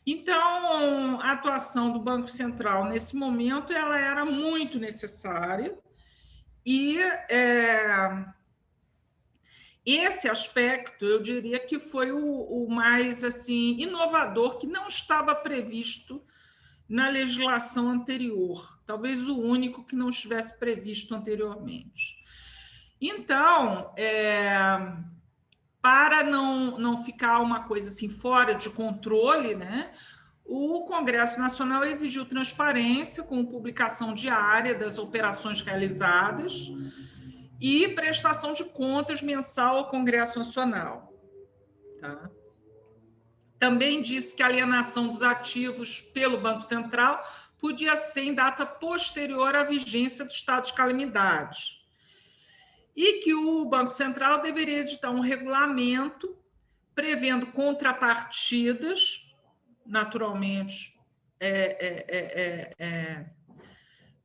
Então, a atuação do Banco Central nesse momento ela era muito necessária e esse aspecto, eu diria que foi o mais assim inovador, que não estava previsto na legislação anterior, talvez o único que não estivesse previsto anteriormente. Então, para não ficar uma coisa assim fora de controle, né, o Congresso Nacional exigiu transparência com publicação diária das operações realizadas e prestação de contas mensal ao Congresso Nacional. Tá? Também disse que a alienação dos ativos pelo Banco Central podia ser em data posterior à vigência do estado de calamidade. E que o Banco Central deveria editar um regulamento prevendo contrapartidas, naturalmente,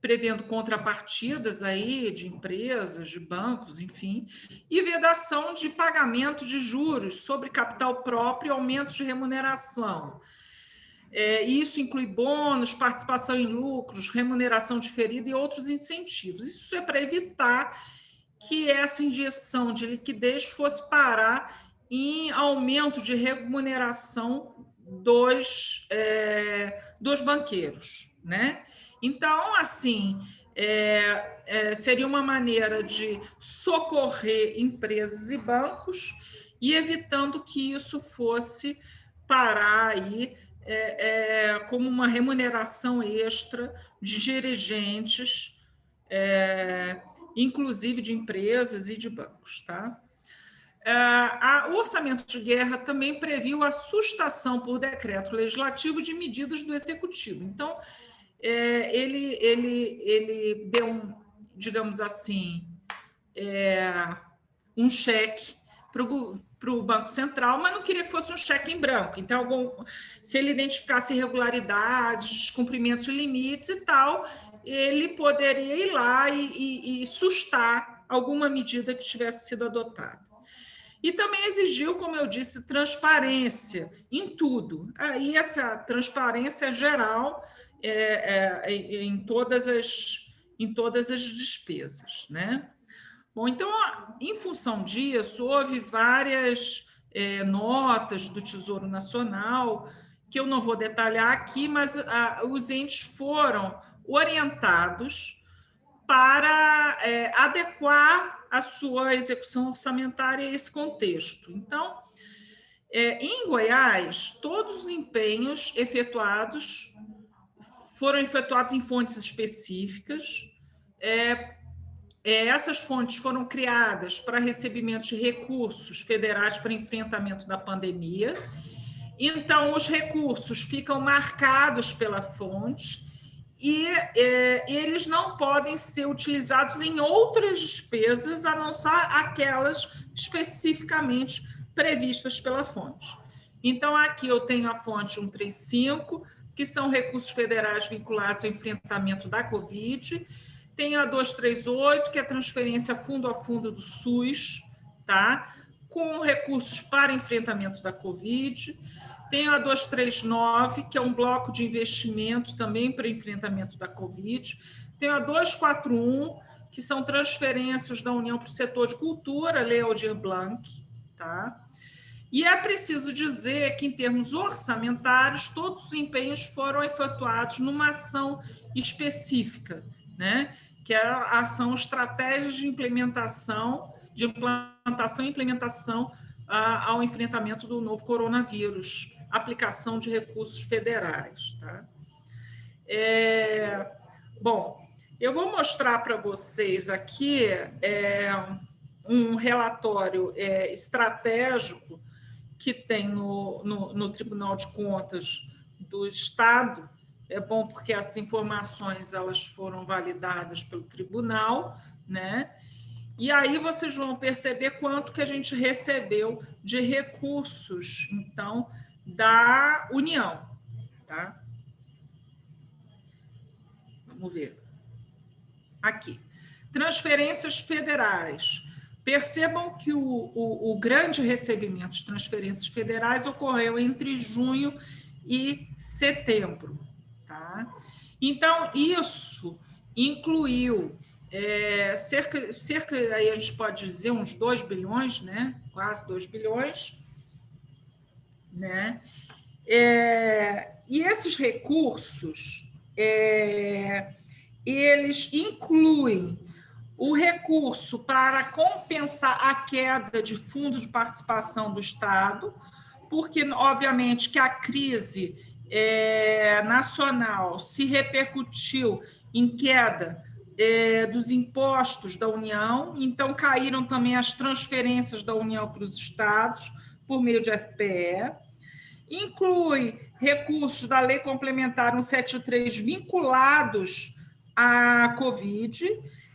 prevendo contrapartidas aí de empresas, de bancos, enfim, e vedação de pagamento de juros sobre capital próprio e aumento de remuneração. Isso inclui bônus, participação em lucros, remuneração diferida e outros incentivos. Isso é para evitar que essa injeção de liquidez fosse parar em aumento de remuneração dos banqueiros, né? Então, assim, seria uma maneira de socorrer empresas e bancos e evitando que isso fosse parar aí como uma remuneração extra de dirigentes, inclusive de empresas e de bancos, tá? O orçamento de guerra também previu a sustação por decreto legislativo de medidas do executivo. Então, ele deu, digamos assim, um cheque para o Banco Central, mas não queria que fosse um cheque em branco. Então, se ele identificasse irregularidades, descumprimentos de limites e tal, ele poderia ir lá e sustar alguma medida que tivesse sido adotada. E também exigiu, como eu disse, transparência em tudo. Aí essa transparência geral em todas as despesas, né? Bom, então, em função disso, houve várias notas do Tesouro Nacional, que eu não vou detalhar aqui, mas os entes foram orientados para adequar a sua execução orçamentária a esse contexto. Então, em Goiás, todos os empenhos foram efetuados em fontes específicas. Essas fontes foram criadas para recebimento de recursos federais para enfrentamento da pandemia. Então, os recursos ficam marcados pela fonte e eles não podem ser utilizados em outras despesas, a não ser aquelas especificamente previstas pela fonte. Então, aqui eu tenho a fonte 135, que são recursos federais vinculados ao enfrentamento da Covid. Tenho a 238, que é transferência fundo a fundo do SUS, tá? Com recursos para enfrentamento da Covid. Tenho a 239, que é um bloco de investimento também para enfrentamento da Covid. Tenho a 241, que são transferências da União para o setor de cultura, Lei Aldir Blanc, tá? E é preciso dizer que, em termos orçamentários, todos os empenhos foram efetuados numa ação específica, né? Que é a ação Estratégias de implementação e implementação ao enfrentamento do novo coronavírus, aplicação de recursos federais. Tá? Bom, eu vou mostrar para vocês aqui um relatório estratégico que tem no Tribunal de Contas do Estado. É bom porque essas informações elas foram validadas pelo tribunal, né? E aí vocês vão perceber quanto que a gente recebeu de recursos, então, da União, tá? Vamos ver. Aqui. Transferências federais. Percebam que o grande recebimento de transferências federais ocorreu entre junho e setembro, tá? Então, isso incluiu cerca, aí a gente pode dizer, uns 2 bilhões, né? Quase 2 bilhões, né? E esses recursos, eles incluem o recurso para compensar a queda de fundo de participação do Estado, porque, obviamente, que a crise nacional se repercutiu em queda dos impostos da União, então caíram também as transferências da União para os estados, por meio de FPE, inclui recursos da Lei Complementar 173 vinculados à Covid,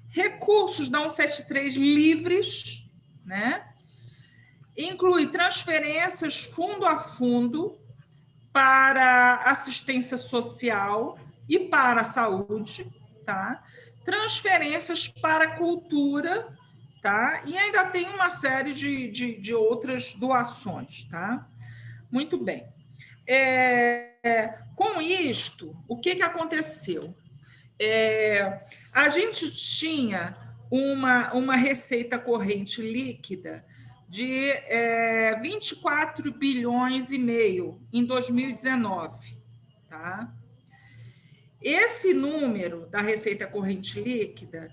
recursos da 173 livres, né? Inclui transferências fundo a fundo para assistência social e para a saúde, tá? Transferências para a cultura, tá? E ainda tem uma série de outras doações, tá? Muito bem. Com isto, o que aconteceu? A gente tinha uma receita corrente líquida de 24 bilhões e meio em 2019, tá? Esse número da receita corrente líquida,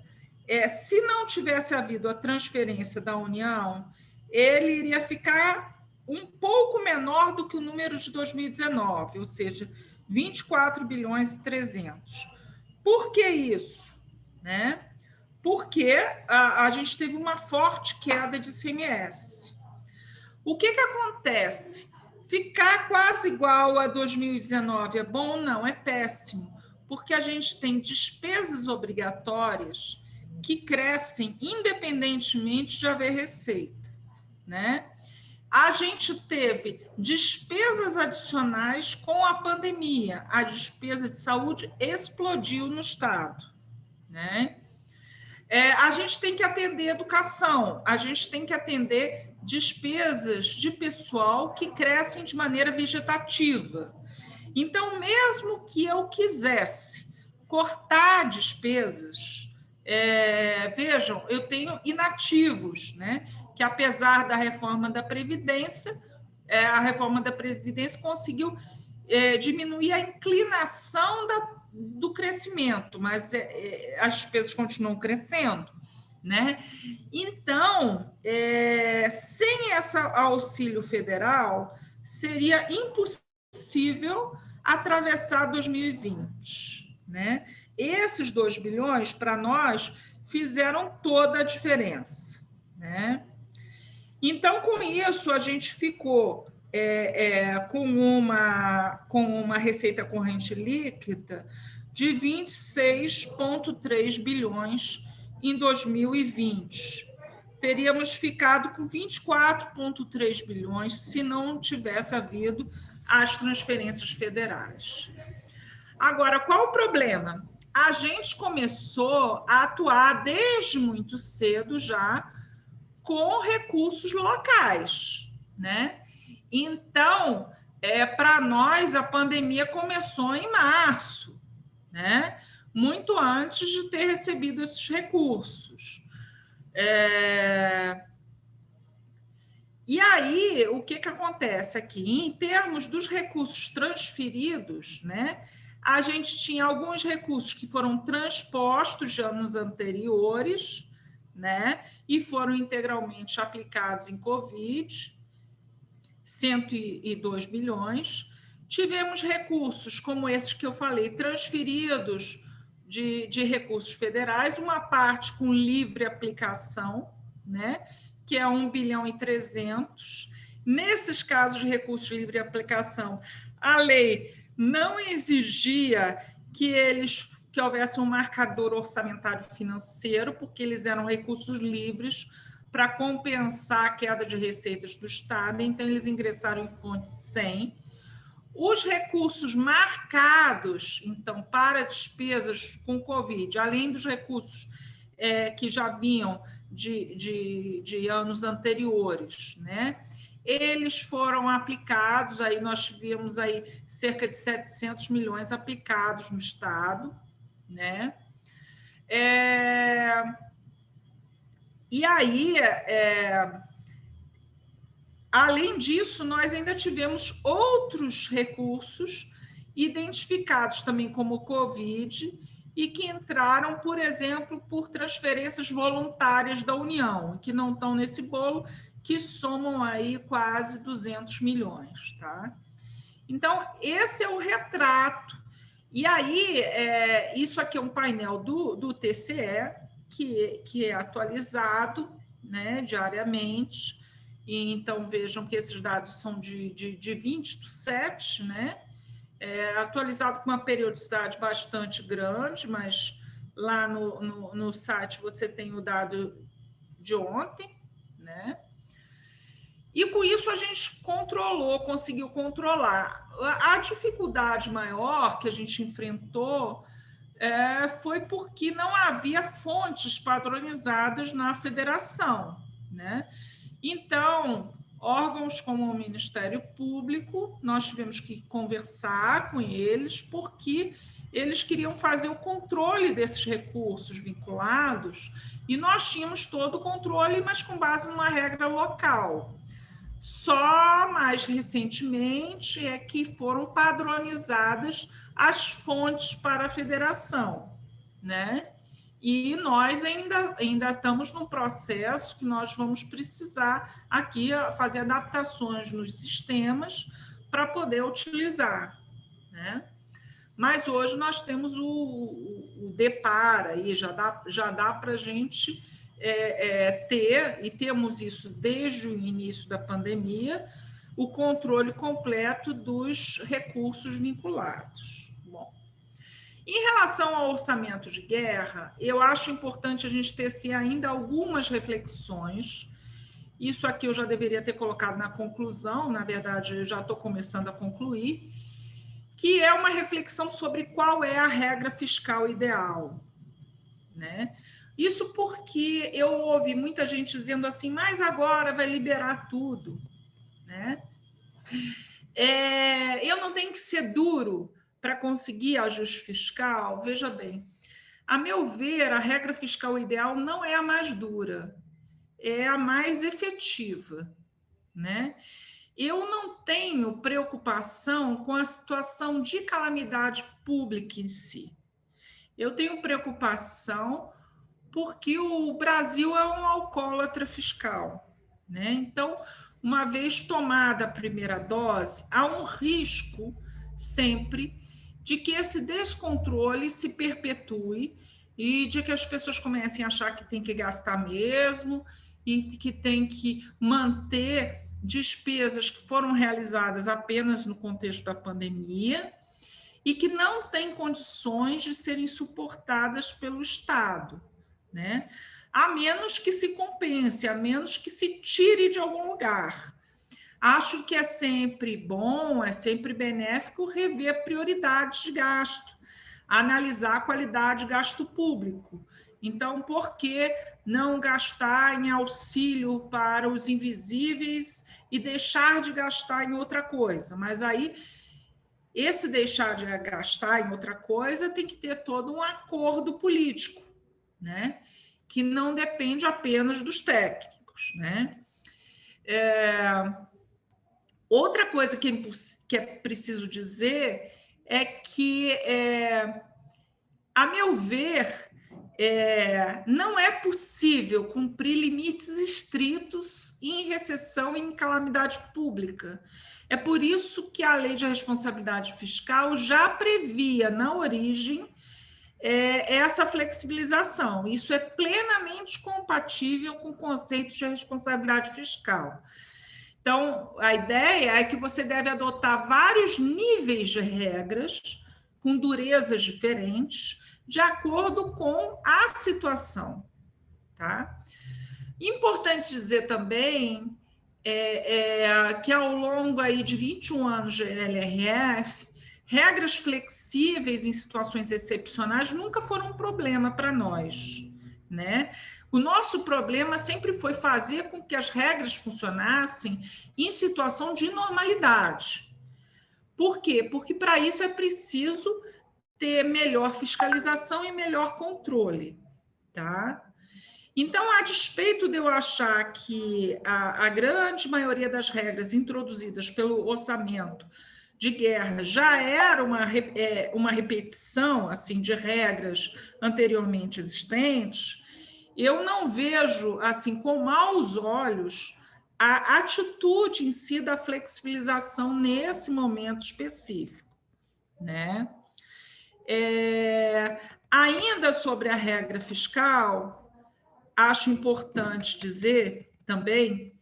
se não tivesse havido a transferência da União, ele iria ficar um pouco menor do que o número de 2019, ou seja, 24 bilhões e 300. Por que isso? Né? Porque a gente teve uma forte queda de ICMS. O que acontece? Ficar quase igual a 2019 é bom? Não, é péssimo, porque a gente tem despesas obrigatórias que crescem independentemente de haver receita, né? A gente teve despesas adicionais com a pandemia. A despesa de saúde explodiu no Estado, né? A gente tem que atender educação, a gente tem que atender despesas de pessoal que crescem de maneira vegetativa. Então, mesmo que eu quisesse cortar despesas, vejam, eu tenho inativos, né? Que apesar da reforma da Previdência, a reforma da Previdência conseguiu diminuir a inclinação do crescimento, mas as despesas continuam crescendo, né? Então, sem esse auxílio federal, seria impossível atravessar 2020, né? Esses 2 bilhões, para nós, fizeram toda a diferença, né? Então, com isso, a gente ficou com uma receita corrente líquida de 26,3 bilhões em 2020. Teríamos ficado com 24,3 bilhões se não tivesse havido as transferências federais. Agora, qual o problema? A gente começou a atuar desde muito cedo já com recursos locais, né? Então, para nós, a pandemia começou em março, né? Muito antes de ter recebido esses recursos. E aí, o que acontece aqui? Em termos dos recursos transferidos, né? A gente tinha alguns recursos que foram transpostos de anos anteriores, né? E foram integralmente aplicados em Covid, 102 bilhões. Tivemos recursos como esses que eu falei, transferidos de recursos federais, uma parte com livre aplicação, né? Que é 1 bilhão e 300. Nesses casos de recursos de livre aplicação, a lei não exigia que houvesse um marcador orçamentário financeiro, porque eles eram recursos livres para compensar a queda de receitas do Estado, então eles ingressaram em fonte 100. Os recursos marcados, então, para despesas com Covid, além dos recursos que já vinham de anos anteriores, né? Eles foram aplicados, aí nós tivemos aí cerca de 700 milhões aplicados no Estado, né? E aí, além disso, nós ainda tivemos outros recursos identificados também como Covid e que entraram, por exemplo, por transferências voluntárias da União, que não estão nesse bolo, que somam aí quase 200 milhões. Tá? Então, esse é o retrato. E aí, isso aqui é um painel do TCE, que é atualizado, né, diariamente. E, então, vejam que esses dados são de 20/7, né? Atualizado com uma periodicidade bastante grande, mas lá no site você tem o dado de ontem, né? E com isso a gente conseguiu controlar. A dificuldade maior que a gente enfrentou foi porque não havia fontes padronizadas na federação, né? Então, órgãos como o Ministério Público, nós tivemos que conversar com eles, porque eles queriam fazer o controle desses recursos vinculados, e nós tínhamos todo o controle, mas com base numa regra local. Só mais recentemente é que foram padronizadas as fontes para a federação, né? E nós ainda estamos num processo que nós vamos precisar aqui fazer adaptações nos sistemas para poder utilizar, né? Mas hoje nós temos o DEPAR, aí já dá para a gente ter, e temos isso desde o início da pandemia, o controle completo dos recursos vinculados. Bom, em relação ao orçamento de guerra, eu acho importante a gente ter assim, ainda algumas reflexões. Isso aqui eu já deveria ter colocado na conclusão, na verdade, eu já estou começando a concluir, que é uma reflexão sobre qual é a regra fiscal ideal, né? Isso porque eu ouvi muita gente dizendo assim, mas agora vai liberar tudo, né? Eu não tenho que ser duro para conseguir ajuste fiscal. Veja bem, a meu ver, a regra fiscal ideal não é a mais dura, é a mais efetiva, né? Eu não tenho preocupação com a situação de calamidade pública em si. Eu tenho preocupação porque o Brasil é um alcoólatra fiscal, né? Então, uma vez tomada a primeira dose, há um risco sempre de que esse descontrole se perpetue e de que as pessoas comecem a achar que tem que gastar mesmo e que tem que manter despesas que foram realizadas apenas no contexto da pandemia e que não têm condições de serem suportadas pelo Estado, né? A menos que se compense, a menos que se tire de algum lugar. Acho que é sempre bom, é sempre benéfico rever prioridades de gasto, analisar a qualidade de gasto público. Então, por que não gastar em auxílio para os invisíveis e deixar de gastar em outra coisa? Mas aí, esse deixar de gastar em outra coisa tem que ter todo um acordo político, né? Que não depende apenas dos técnicos, né? Outra coisa que é preciso dizer é que, a meu ver, não é possível cumprir limites estritos em recessão e em calamidade pública. É por isso que a Lei de Responsabilidade Fiscal já previa, na origem, essa flexibilização. Isso é plenamente compatível com o conceito de responsabilidade fiscal. Então, a ideia é que você deve adotar vários níveis de regras com durezas diferentes, de acordo com a situação. Tá? Importante dizer também que ao longo aí de 21 anos de LRF, regras flexíveis em situações excepcionais nunca foram um problema para nós, né? O nosso problema sempre foi fazer com que as regras funcionassem em situação de normalidade. Por quê? Porque para isso é preciso ter melhor fiscalização e melhor controle, tá? Então, a despeito de eu achar que a grande maioria das regras introduzidas pelo orçamento de guerra já era uma repetição assim de regras anteriormente existentes, eu não vejo assim com maus olhos a atitude em si da flexibilização nesse momento específico, né? Ainda sobre a regra fiscal, acho importante dizer também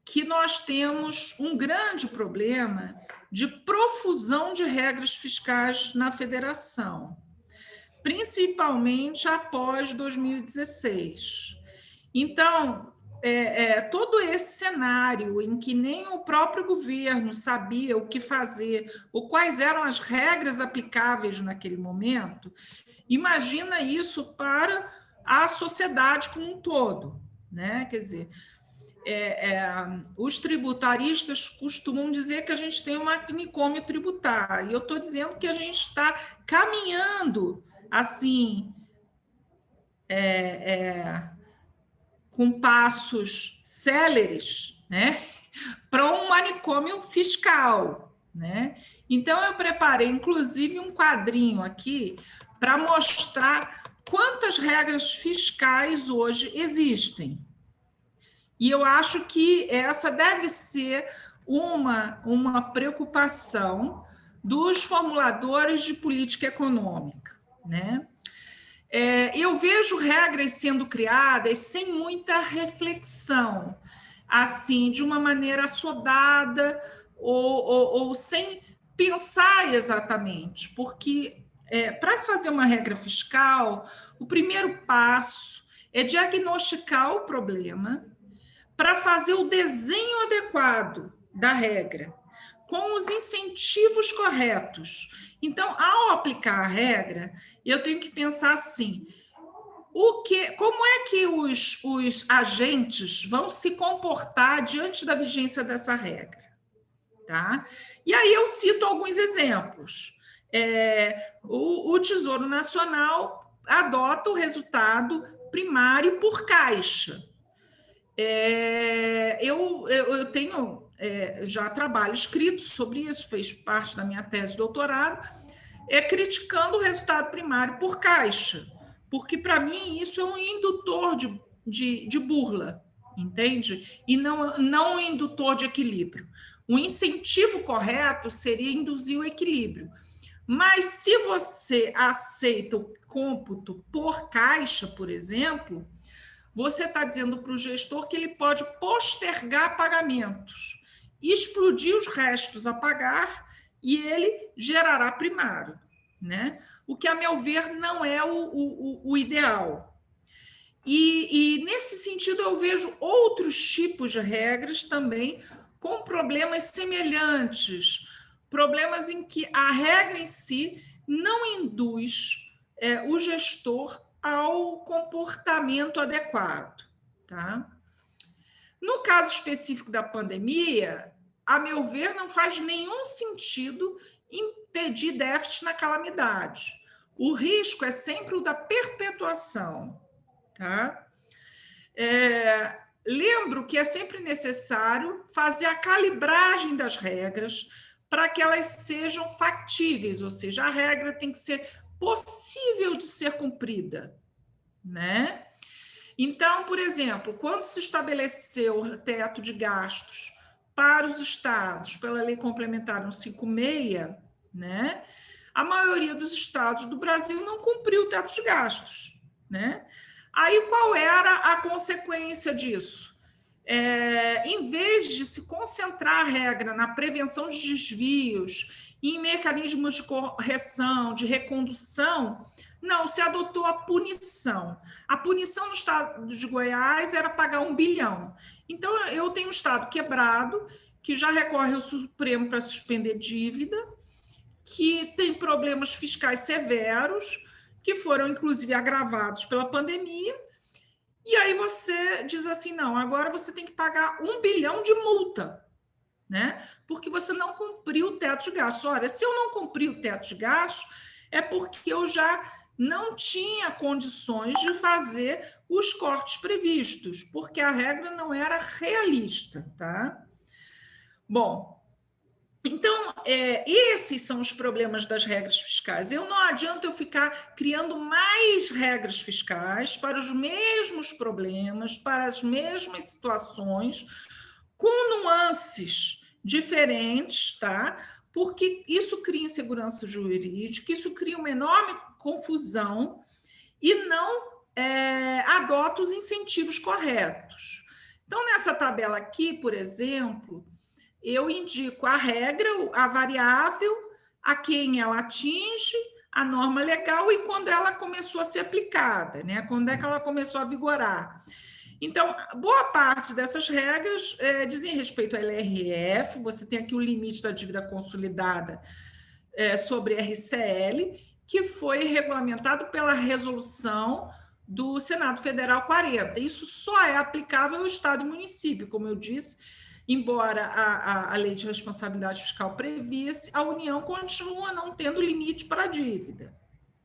que nós temos um grande problema de profusão de regras fiscais na federação, principalmente após 2016. Então, todo esse cenário em que nem o próprio governo sabia o que fazer, ou quais eram as regras aplicáveis naquele momento, imagina isso para a sociedade como um todo, né? Quer dizer, os tributaristas costumam dizer que a gente tem um manicômio tributário, e eu estou dizendo que a gente está caminhando assim, com passos céleres, né, para um manicômio fiscal, né? Então, eu preparei, inclusive, um quadrinho aqui para mostrar quantas regras fiscais hoje existem. E eu acho que essa deve ser uma preocupação dos formuladores de política econômica, né? Eu vejo regras sendo criadas sem muita reflexão, assim, de uma maneira assodada ou sem pensar exatamente, porque para fazer uma regra fiscal, o primeiro passo é diagnosticar o problema para fazer o desenho adequado da regra, com os incentivos corretos. Então, ao aplicar a regra, eu tenho que pensar assim, como é que os agentes vão se comportar diante da vigência dessa regra? Tá? E aí eu cito alguns exemplos. O Tesouro Nacional adota o resultado primário por caixa. Eu tenho já trabalho escrito sobre isso, fez parte da minha tese de doutorado, criticando o resultado primário por caixa, porque, para mim, isso é um indutor de burla, entende? E não um indutor de equilíbrio. O incentivo correto seria induzir o equilíbrio. Mas, se você aceita o cômputo por caixa, por exemplo, você está dizendo para o gestor que ele pode postergar pagamentos, explodir os restos a pagar e ele gerará primário, né? O que, a meu ver, não é o ideal. E, nesse sentido, eu vejo outros tipos de regras também com problemas semelhantes, problemas em que a regra em si não induz o gestor ao comportamento adequado, tá? No caso específico da pandemia, a meu ver, não faz nenhum sentido impedir déficit na calamidade. O risco é sempre o da perpetuação, tá? Lembro que é sempre necessário fazer a calibragem das regras para que elas sejam factíveis, ou seja, a regra tem que ser possível de ser cumprida, né? Então, por exemplo, quando se estabeleceu o teto de gastos para os estados pela Lei Complementar 156, né, a maioria dos estados do Brasil não cumpriu o teto de gastos, né? Aí, qual era a consequência disso? Em vez de se concentrar a regra na prevenção de desvios, em mecanismos de correção, de recondução, não, se adotou a punição. A punição no estado de Goiás era pagar 1 bilhão. Então, eu tenho um estado quebrado, que já recorre ao Supremo para suspender dívida, que tem problemas fiscais severos, que foram, inclusive, agravados pela pandemia, e aí você diz assim, não, agora você tem que pagar 1 bilhão de multa, né? Porque você não cumpriu o teto de gastos. Olha, se eu não cumpri o teto de gastos, é porque eu já não tinha condições de fazer os cortes previstos, porque a regra não era realista, tá? Bom, Então, esses são os problemas das regras fiscais. Não adianta eu ficar criando mais regras fiscais para os mesmos problemas, para as mesmas situações, com nuances diferentes, tá? Porque isso cria insegurança jurídica, isso cria uma enorme confusão e não adota os incentivos corretos. Então, nessa tabela aqui, por exemplo, eu indico a regra, a variável, a quem ela atinge, a norma legal e quando ela começou a ser aplicada, né? Quando é que ela começou a vigorar. Então, boa parte dessas regras dizem respeito ao LRF, você tem aqui o limite da dívida consolidada sobre RCL, que foi regulamentado pela resolução do Senado Federal 40. Isso só é aplicável ao Estado e município, como eu disse, embora a lei de responsabilidade fiscal previsse, a União continua não tendo limite para a dívida,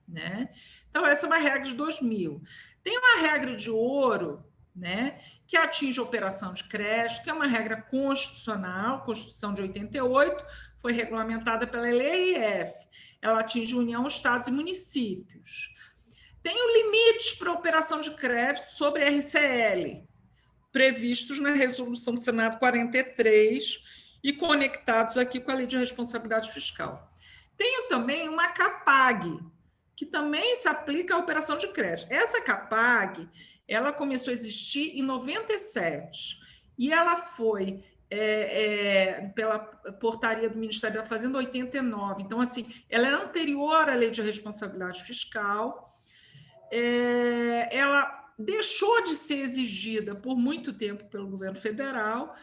né? Então, essa é uma regra de 2000. Tem uma regra de ouro, né, que atinge a operação de crédito, que é uma regra constitucional, Constituição de 88, foi regulamentada pela LRF. Ela atinge União, Estados e municípios. Tem o limite para a operação de crédito sobre RCL, previstos na resolução do Senado 43 e conectados aqui com a Lei de Responsabilidade Fiscal. Tenho também uma CAPAG, que também se aplica à operação de crédito. Essa CAPAG, ela começou a existir em 97 e ela foi pela portaria do Ministério da Fazenda 89. Então, assim, ela é anterior à Lei de Responsabilidade Fiscal. Ela deixou de ser exigida por muito tempo pelo governo federal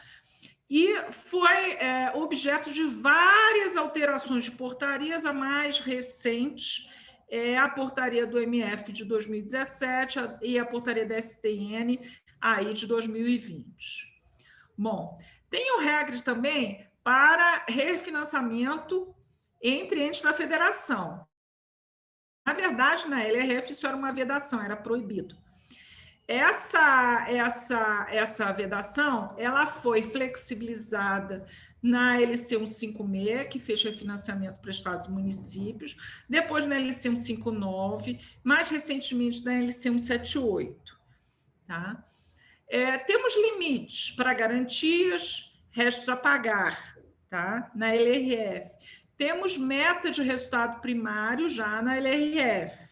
e foi objeto de várias alterações de portarias. A mais recente é a portaria do MF de 2017 e a portaria da STN aí de 2020. Bom, tenho regras também para refinanciamento entre entes da federação. Na verdade, na LRF, isso era uma vedação, era proibido. Essa vedação, ela foi flexibilizada na LC 156, que fez refinanciamento para estados e municípios, depois na LC 159, mais recentemente na LC 178. Tá? Temos limites para garantias, restos a pagar, tá? Na LRF. Temos meta de resultado primário já na LRF.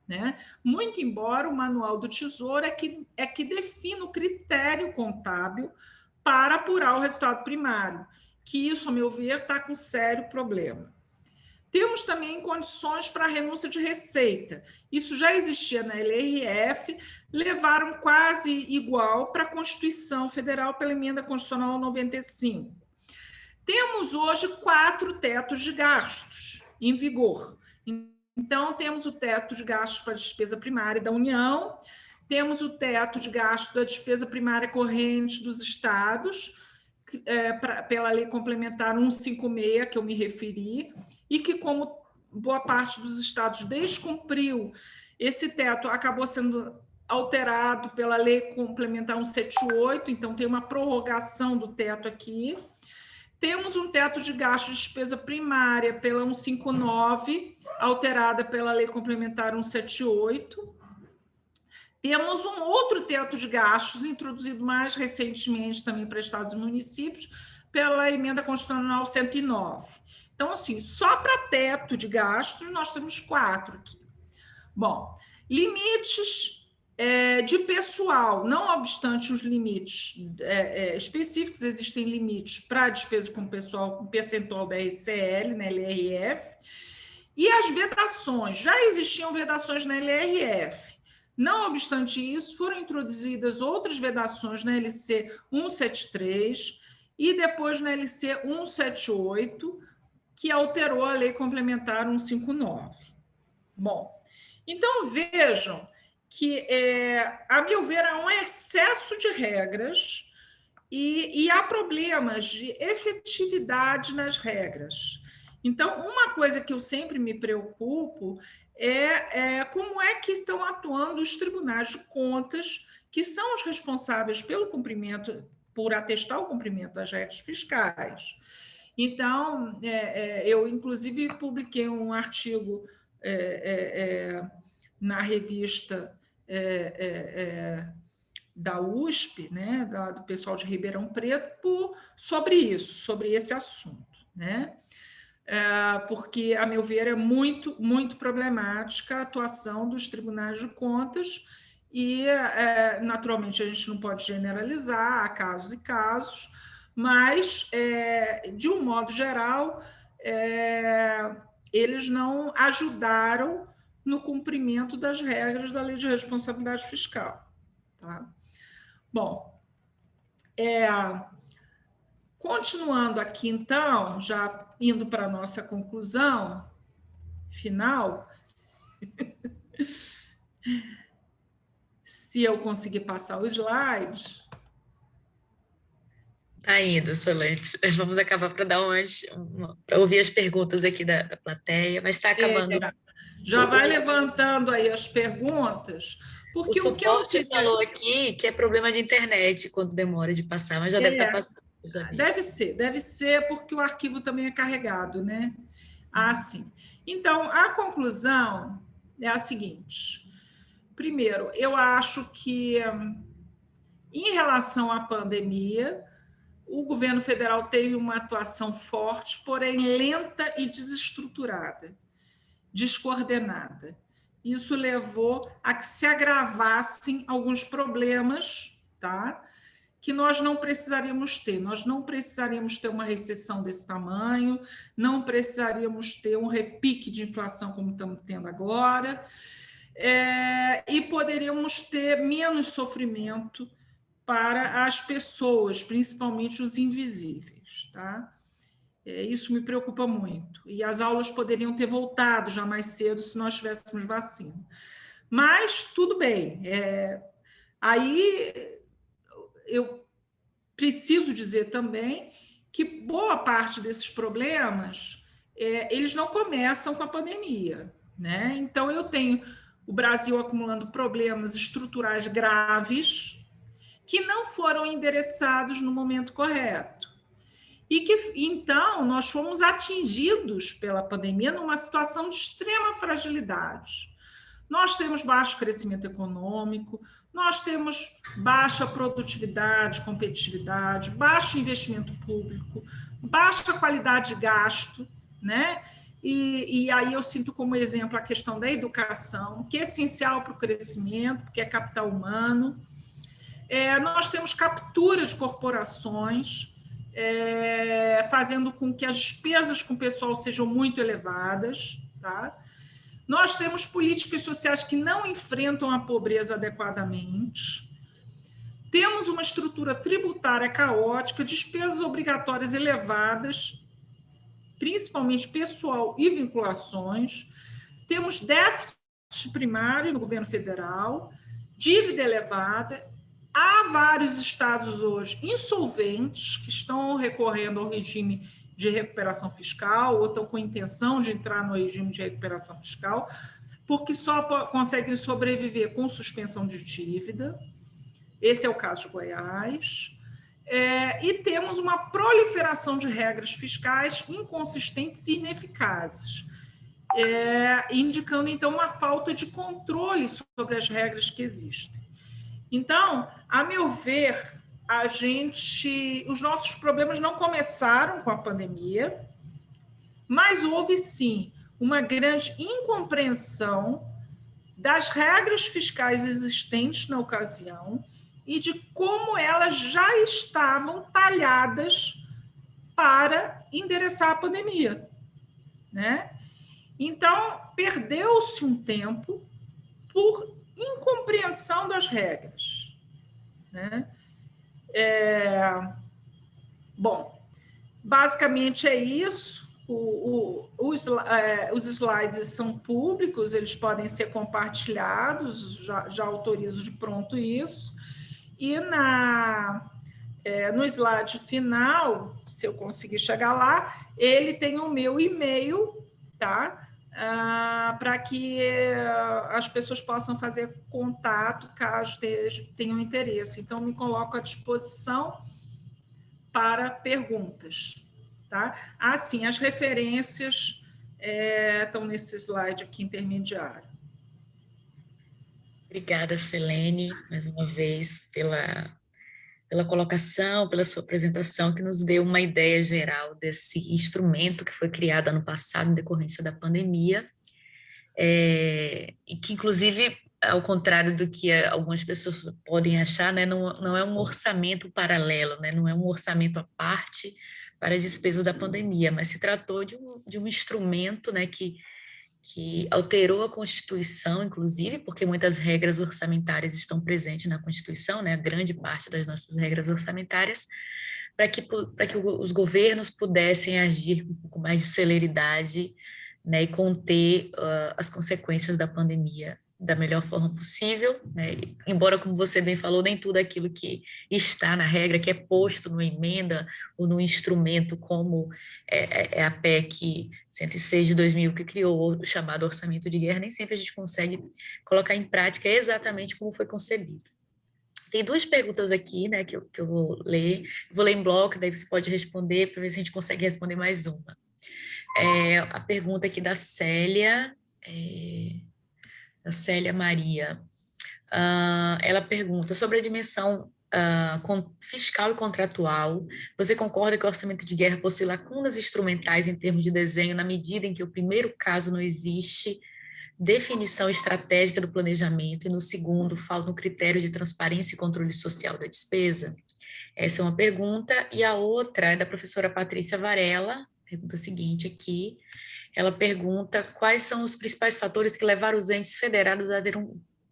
Né? Muito embora o Manual do Tesouro é que define o critério contábil para apurar o resultado primário, que isso, a meu ver, está com sério problema. Temos também condições para renúncia de receita. Isso já existia na LRF, levaram quase igual para a Constituição Federal pela Emenda Constitucional 95. Temos hoje 4 tetos de gastos em vigor. Então, temos o teto de gastos para a despesa primária da União, temos o teto de gasto da despesa primária corrente dos estados, pela Lei Complementar 156, que eu me referi, e que, como boa parte dos estados descumpriu, esse teto acabou sendo alterado pela Lei Complementar 178, então tem uma prorrogação do teto aqui. Temos um teto de gasto de despesa primária pela 159, alterada pela Lei Complementar 178. Temos um outro teto de gastos, introduzido mais recentemente também para estados e municípios, pela Emenda Constitucional 109. Então, assim, só para teto de gastos, nós temos 4 aqui. Bom, limites de pessoal, não obstante os limites específicos, existem limites para despesa com pessoal com percentual da RCL, na LRF, e as vedações, já existiam vedações na LRF. Não obstante isso, foram introduzidas outras vedações na LC 173 e depois na LC 178, que alterou a Lei Complementar 159. Bom, então vejam que, a meu ver, há um excesso de regras e há problemas de efetividade nas regras. Então, uma coisa que eu sempre me preocupo é como é que estão atuando os tribunais de contas, que são os responsáveis pelo cumprimento, por atestar o cumprimento das regras fiscais. Então, eu, inclusive, publiquei um artigo na revista da USP, né, do pessoal de Ribeirão Preto, sobre isso, sobre esse assunto, né? Porque, a meu ver, é muito, muito problemática a atuação dos tribunais de contas e, naturalmente, a gente não pode generalizar, há casos e casos, mas, de um modo geral, eles não ajudaram no cumprimento das regras da Lei de Responsabilidade Fiscal. Tá? Bom, continuando aqui, então, já indo para a nossa conclusão final, se eu conseguir passar o slide. Tá indo, Solange. Vamos acabar para dar para ouvir as perguntas aqui da plateia, mas está acabando. Já vai levantando aí as perguntas, porque o suporte falou aqui que é problema de internet quando demora de passar, mas já deve estar passando. Deve ser, porque o arquivo também é carregado, né? Sim. Então, a conclusão é a seguinte. Primeiro, eu acho que, em relação à pandemia, o governo federal teve uma atuação forte, porém lenta e desestruturada, descoordenada. Isso levou a que se agravassem alguns problemas, tá? Que nós não precisaríamos ter. Nós não precisaríamos ter uma recessão desse tamanho, não precisaríamos ter um repique de inflação como estamos tendo agora, e poderíamos ter menos sofrimento para as pessoas, principalmente os invisíveis. Tá? Isso me preocupa muito. E as aulas poderiam ter voltado já mais cedo se nós tivéssemos vacina. Mas, tudo bem. Aí, eu preciso dizer também que boa parte desses problemas, eles não começam com a pandemia. Né? Então, eu tenho o Brasil acumulando problemas estruturais graves que não foram endereçados no momento correto. E que, então, nós fomos atingidos pela pandemia numa situação de extrema fragilidade. Nós temos baixo crescimento econômico, nós temos baixa produtividade, competitividade, baixo investimento público, baixa qualidade de gasto, né? E aí eu sinto como exemplo a questão da educação, que é essencial para o crescimento, porque é capital humano. Nós temos captura de corporações, fazendo com que as despesas com o pessoal sejam muito elevadas. Tá? Nós temos políticas sociais que não enfrentam a pobreza adequadamente. Temos uma estrutura tributária caótica, despesas obrigatórias elevadas, principalmente pessoal e vinculações. Temos déficit primário no governo federal, dívida elevada. Há vários estados hoje insolventes que estão recorrendo ao regime de recuperação fiscal ou estão com intenção de entrar no regime de recuperação fiscal, porque só conseguem sobreviver com suspensão de dívida. Esse é o caso de Goiás. E temos uma proliferação de regras fiscais inconsistentes e ineficazes, indicando, então, uma falta de controle sobre as regras que existem. Então, a meu ver, os nossos problemas não começaram com a pandemia, mas houve, sim, uma grande incompreensão das regras fiscais existentes na ocasião e de como elas já estavam talhadas para endereçar a pandemia. Né? Então, perdeu-se um tempo por incompreensão das regras. Né? Bom, basicamente é isso. Os slides são públicos, eles podem ser compartilhados, já autorizo de pronto isso. E no slide final, se eu conseguir chegar lá, ele tem o meu e-mail, tá? Para que as pessoas possam fazer contato caso tenham interesse. Então, me coloco à disposição para perguntas. tá? Sim, as referências estão nesse slide aqui intermediário. Obrigada, Selene, mais uma vez, pela colocação, pela sua apresentação, que nos deu uma ideia geral desse instrumento que foi criado ano passado, em decorrência da pandemia, e que, inclusive, ao contrário do que algumas pessoas podem achar, né, não é um orçamento paralelo, né, não é um orçamento à parte para despesas da pandemia, mas se tratou de um instrumento, né, que alterou a Constituição, inclusive, porque muitas regras orçamentárias estão presentes na Constituição, né, a grande parte das nossas regras orçamentárias, para que os governos pudessem agir com um pouco mais de celeridade, né, e conter as consequências da pandemia da melhor forma possível, né? Embora, como você bem falou, nem tudo aquilo que está na regra, que é posto numa emenda ou no instrumento, como a PEC 106 de 2000, que criou o chamado orçamento de guerra, nem sempre a gente consegue colocar em prática exatamente como foi concebido. Tem duas perguntas aqui, né, que eu vou ler em bloco, daí você pode responder, para ver se a gente consegue responder mais uma. A pergunta aqui da Célia Maria. Ela pergunta sobre a dimensão fiscal e contratual. Você concorda que o orçamento de guerra possui lacunas instrumentais em termos de desenho, na medida em que o primeiro caso não existe definição estratégica do planejamento e no segundo falta um critério de transparência e controle social da despesa? Essa é uma pergunta. E a outra é da professora Patrícia Varela, pergunta seguinte aqui. Ela pergunta quais são os principais fatores que levaram os entes federados a ter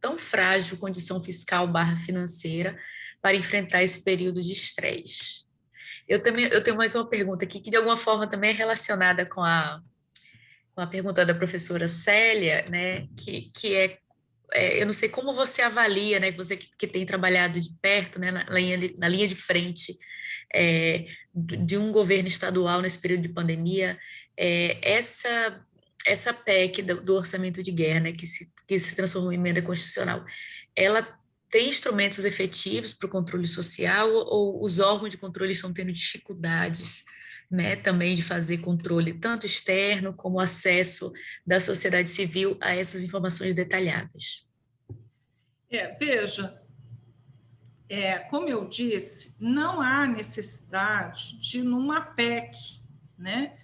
tão frágil condição fiscal / financeira para enfrentar esse período de estresse. Eu tenho mais uma pergunta aqui, que de alguma forma também é relacionada com a pergunta da professora Célia, né, que eu não sei como você avalia, né, você que tem trabalhado de perto, né, na linha de frente de um governo estadual nesse período de pandemia, essa PEC do orçamento de guerra, né, que se transformou em emenda constitucional, ela tem instrumentos efetivos para o controle social ou os órgãos de controle estão tendo dificuldades, né, também de fazer controle tanto externo como acesso da sociedade civil a essas informações detalhadas? Veja, como eu disse, não há necessidade de, numa PEC, né,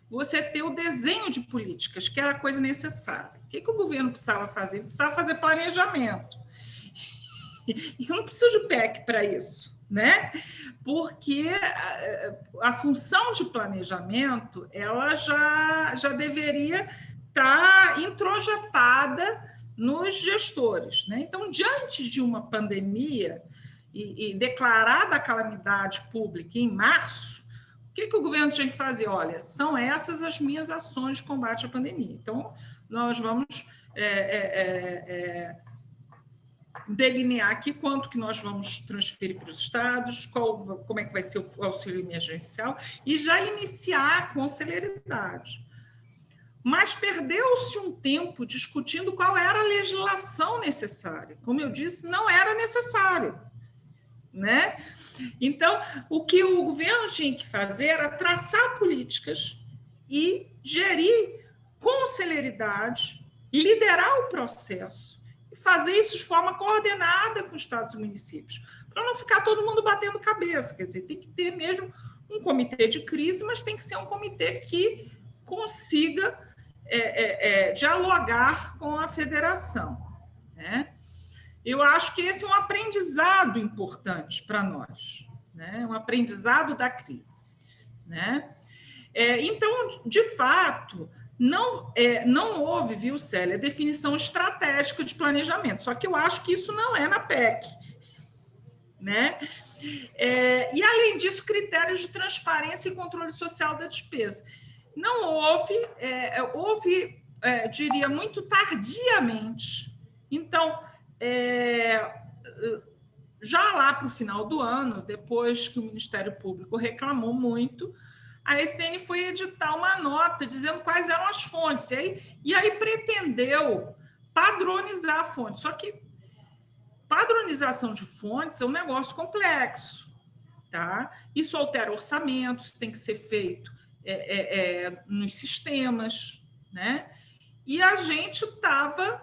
você ter o desenho de políticas, que era a coisa necessária. O que o governo precisava fazer? Ele precisava fazer planejamento. E eu não preciso de PEC para isso, né? Porque a função de planejamento ela já deveria estar introjetada nos gestores, né? Então, diante de uma pandemia e declarada a calamidade pública em março, o que o governo tinha que fazer? Olha, são essas as minhas ações de combate à pandemia. Então, nós vamos delinear aqui quanto que nós vamos transferir para os estados, como é que vai ser o auxílio emergencial, e já iniciar com celeridade. Mas perdeu-se um tempo discutindo qual era a legislação necessária. Como eu disse, não era necessário, né? Então, o que o governo tinha que fazer era traçar políticas e gerir com celeridade, liderar o processo e fazer isso de forma coordenada com os estados e municípios, para não ficar todo mundo batendo cabeça. Quer dizer, tem que ter mesmo um comitê de crise, mas tem que ser um comitê que consiga dialogar com a federação, né? Eu acho que esse é um aprendizado importante para nós, né? Um aprendizado da crise, né? Então, de fato, não houve, viu, Célia, definição estratégica de planejamento, só que eu acho que isso não é na PEC, né? E, além disso, critérios de transparência e controle social da despesa. Não houve, diria, muito tardiamente. Então, já lá para o final do ano, depois que o Ministério Público reclamou muito, a STN foi editar uma nota dizendo quais eram as fontes, e aí pretendeu padronizar a fonte. Só que padronização de fontes é um negócio complexo, tá? Isso altera orçamentos, tem que ser feito nos sistemas, né? E a gente estava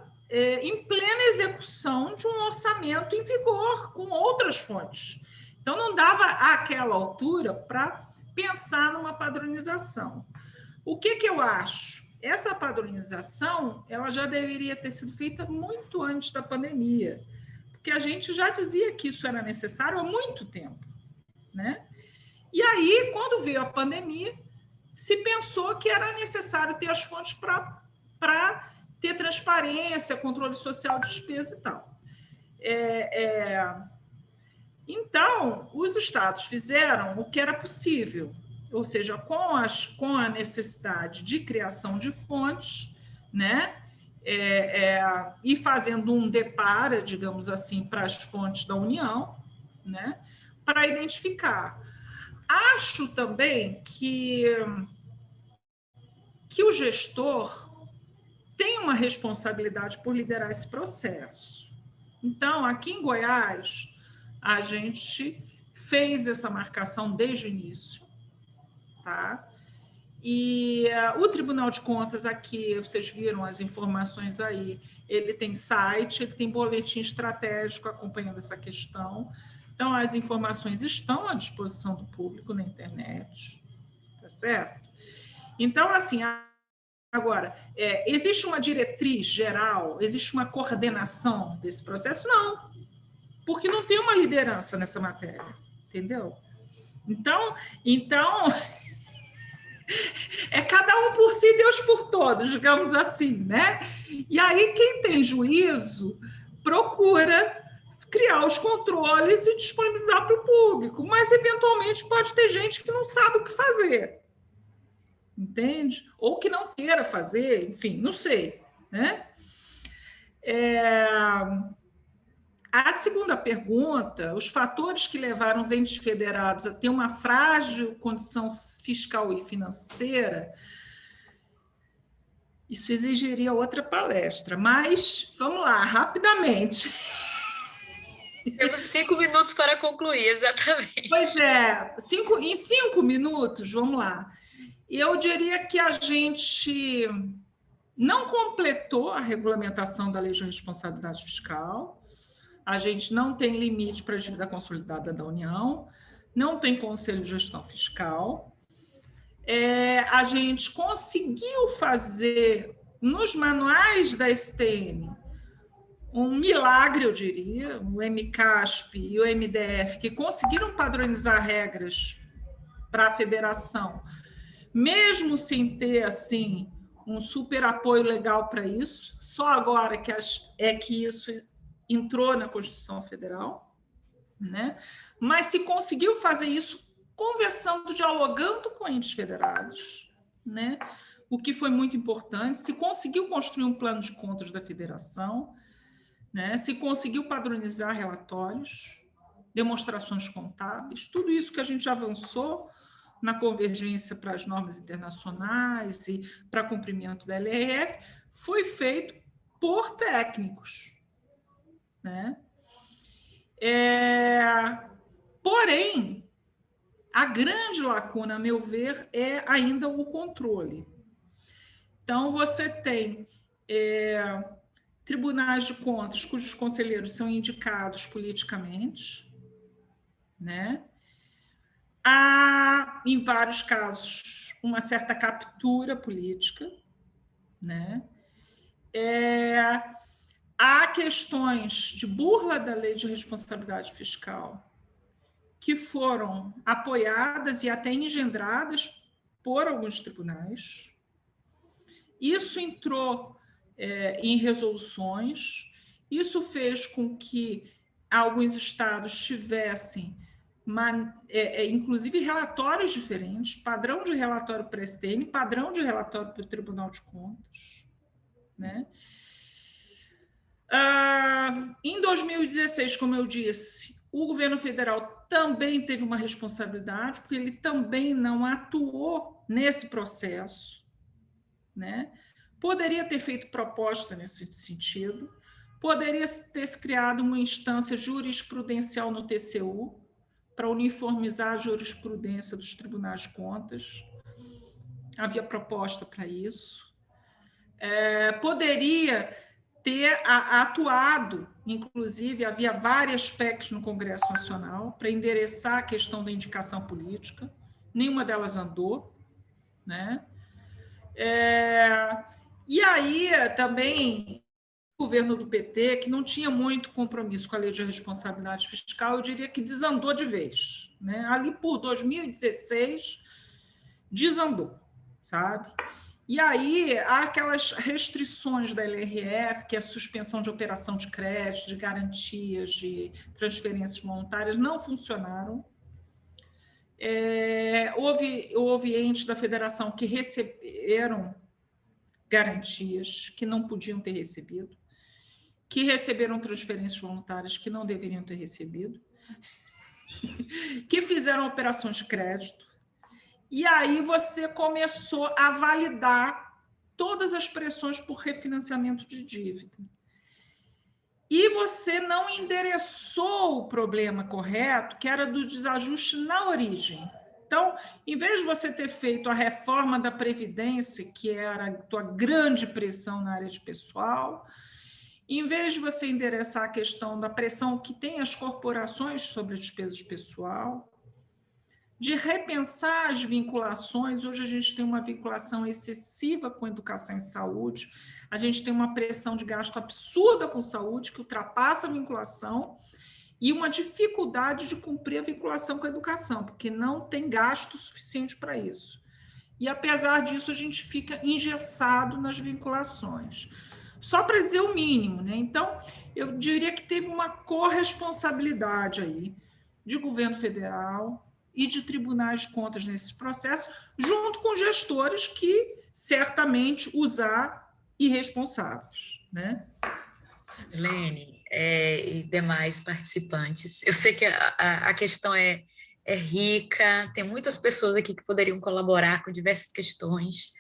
em plena execução de um orçamento em vigor, com outras fontes. Então, não dava, àquela altura, para pensar numa padronização. O que eu acho? Essa padronização ela já deveria ter sido feita muito antes da pandemia, porque a gente já dizia que isso era necessário há muito tempo, né? E aí, quando veio a pandemia, se pensou que era necessário ter as fontes para ter transparência, controle social de despesa e tal. Então, os estados fizeram o que era possível, ou seja, com a necessidade de criação de fontes, né? E fazendo um depara, digamos assim, para as fontes da União, né? Para identificar. Acho também que o gestor tem uma responsabilidade por liderar esse processo. Então, aqui em Goiás, a gente fez essa marcação desde o início, tá? E o Tribunal de Contas aqui, vocês viram as informações aí, ele tem site, ele tem boletim estratégico acompanhando essa questão. Então, as informações estão à disposição do público na internet, tá certo? Então, assim, agora, existe uma diretriz geral, existe uma coordenação desse processo? Não, porque não tem uma liderança nessa matéria, entendeu? Então é cada um por si, Deus por todos, digamos assim, né? E aí quem tem juízo procura criar os controles e disponibilizar para o público, mas eventualmente pode ter gente que não sabe o que fazer, entende? Ou que não queira fazer, enfim, não sei, né? A segunda pergunta, os fatores que levaram os entes federados a ter uma frágil condição fiscal e financeira, isso exigiria outra palestra, mas vamos lá, rapidamente. Temos 5 minutos para concluir, exatamente. Pois é, em 5 minutos, vamos lá. Eu diria que a gente não completou a regulamentação da Lei de Responsabilidade Fiscal, a gente não tem limite para a dívida consolidada da União, não tem Conselho de Gestão Fiscal. A gente conseguiu fazer nos manuais da STN um milagre, eu diria, o MCASP e o MDF, que conseguiram padronizar regras para a federação, mesmo sem ter assim um super apoio legal para isso, só agora que isso entrou na Constituição Federal, né? Mas se conseguiu fazer isso conversando, dialogando com entes federados, né? O que foi muito importante, se conseguiu construir um plano de contas da federação, né? Se conseguiu padronizar relatórios, demonstrações contábeis, tudo isso que a gente avançou na convergência para as normas internacionais e para cumprimento da LRF, foi feito por técnicos, né? Porém, a grande lacuna, a meu ver, é ainda o controle. Então, você tem tribunais de contas cujos conselheiros são indicados politicamente, né? Há, em vários casos, uma certa captura política, né? Há questões de burla da Lei de Responsabilidade Fiscal que foram apoiadas e até engendradas por alguns tribunais. Isso entrou em resoluções, isso fez com que alguns estados tivessem, inclusive, relatórios diferentes, padrão de relatório para a STN, padrão de relatório para o Tribunal de Contas, né? Em 2016, como eu disse, o governo federal também teve uma responsabilidade, porque ele também não atuou nesse processo, né? Poderia ter feito proposta nesse sentido, poderia ter se criado uma instância jurisprudencial no TCU para uniformizar a jurisprudência dos tribunais de contas, havia proposta para isso. Poderia ter atuado, inclusive, havia várias PECs no Congresso Nacional para endereçar a questão da indicação política, nenhuma delas andou, né? E aí também o governo do PT, que não tinha muito compromisso com a lei de responsabilidade fiscal, eu diria que desandou de vez, né? Ali por 2016 desandou, sabe? E aí, há aquelas restrições da LRF, que é a suspensão de operação de crédito, de garantias, de transferências voluntárias, não funcionaram. Houve entes da federação que receberam garantias que não podiam ter recebido, que receberam transferências voluntárias que não deveriam ter recebido, que fizeram operações de crédito. E aí você começou a validar todas as pressões por refinanciamento de dívida. E você não endereçou o problema correto, que era do desajuste na origem. Então, em vez de você ter feito a reforma da Previdência, que era a tua grande pressão na área de pessoal, em vez de você endereçar a questão da pressão que tem as corporações sobre a despesa de pessoal, de repensar as vinculações. Hoje a gente tem uma vinculação excessiva com educação e saúde, a gente tem uma pressão de gasto absurda com saúde, que ultrapassa a vinculação, e uma dificuldade de cumprir a vinculação com a educação, porque não tem gasto suficiente para isso. E, apesar disso, a gente fica engessado nas vinculações. Só para dizer o mínimo, né? Então, eu diria que teve uma corresponsabilidade aí de governo federal e de tribunais de contas nesses processos, junto com gestores que certamente usar irresponsáveis, né? Helene, e demais participantes, eu sei que a questão é rica, tem muitas pessoas aqui que poderiam colaborar com diversas questões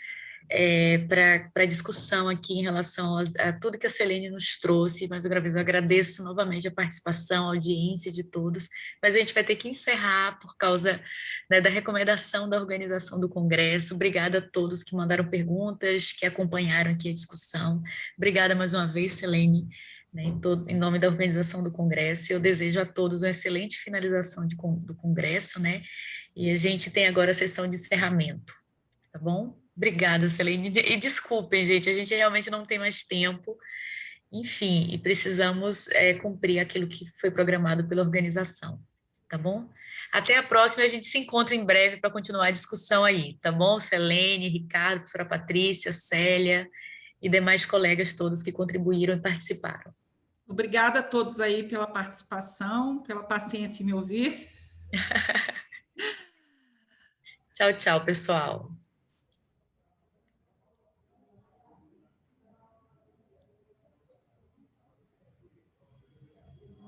para discussão aqui em relação a tudo que a Selene nos trouxe, mas eu agradeço novamente a participação, a audiência de todos, mas a gente vai ter que encerrar por causa, né, da recomendação da organização do Congresso. Obrigada a todos que mandaram perguntas, que acompanharam aqui a discussão. Obrigada mais uma vez, Selene, né, em nome da organização do Congresso. Eu desejo a todos uma excelente finalização do Congresso, né? E a gente tem agora a sessão de encerramento, tá bom? Obrigada, Selene. E desculpem, gente, a gente realmente não tem mais tempo. Enfim, e precisamos cumprir aquilo que foi programado pela organização, tá bom? Até a próxima, a gente se encontra em breve para continuar a discussão aí, tá bom? Selene, Ricardo, professora Patrícia, Célia e demais colegas todos que contribuíram e participaram. Obrigada a todos aí pela participação, pela paciência em me ouvir. Tchau, tchau, pessoal.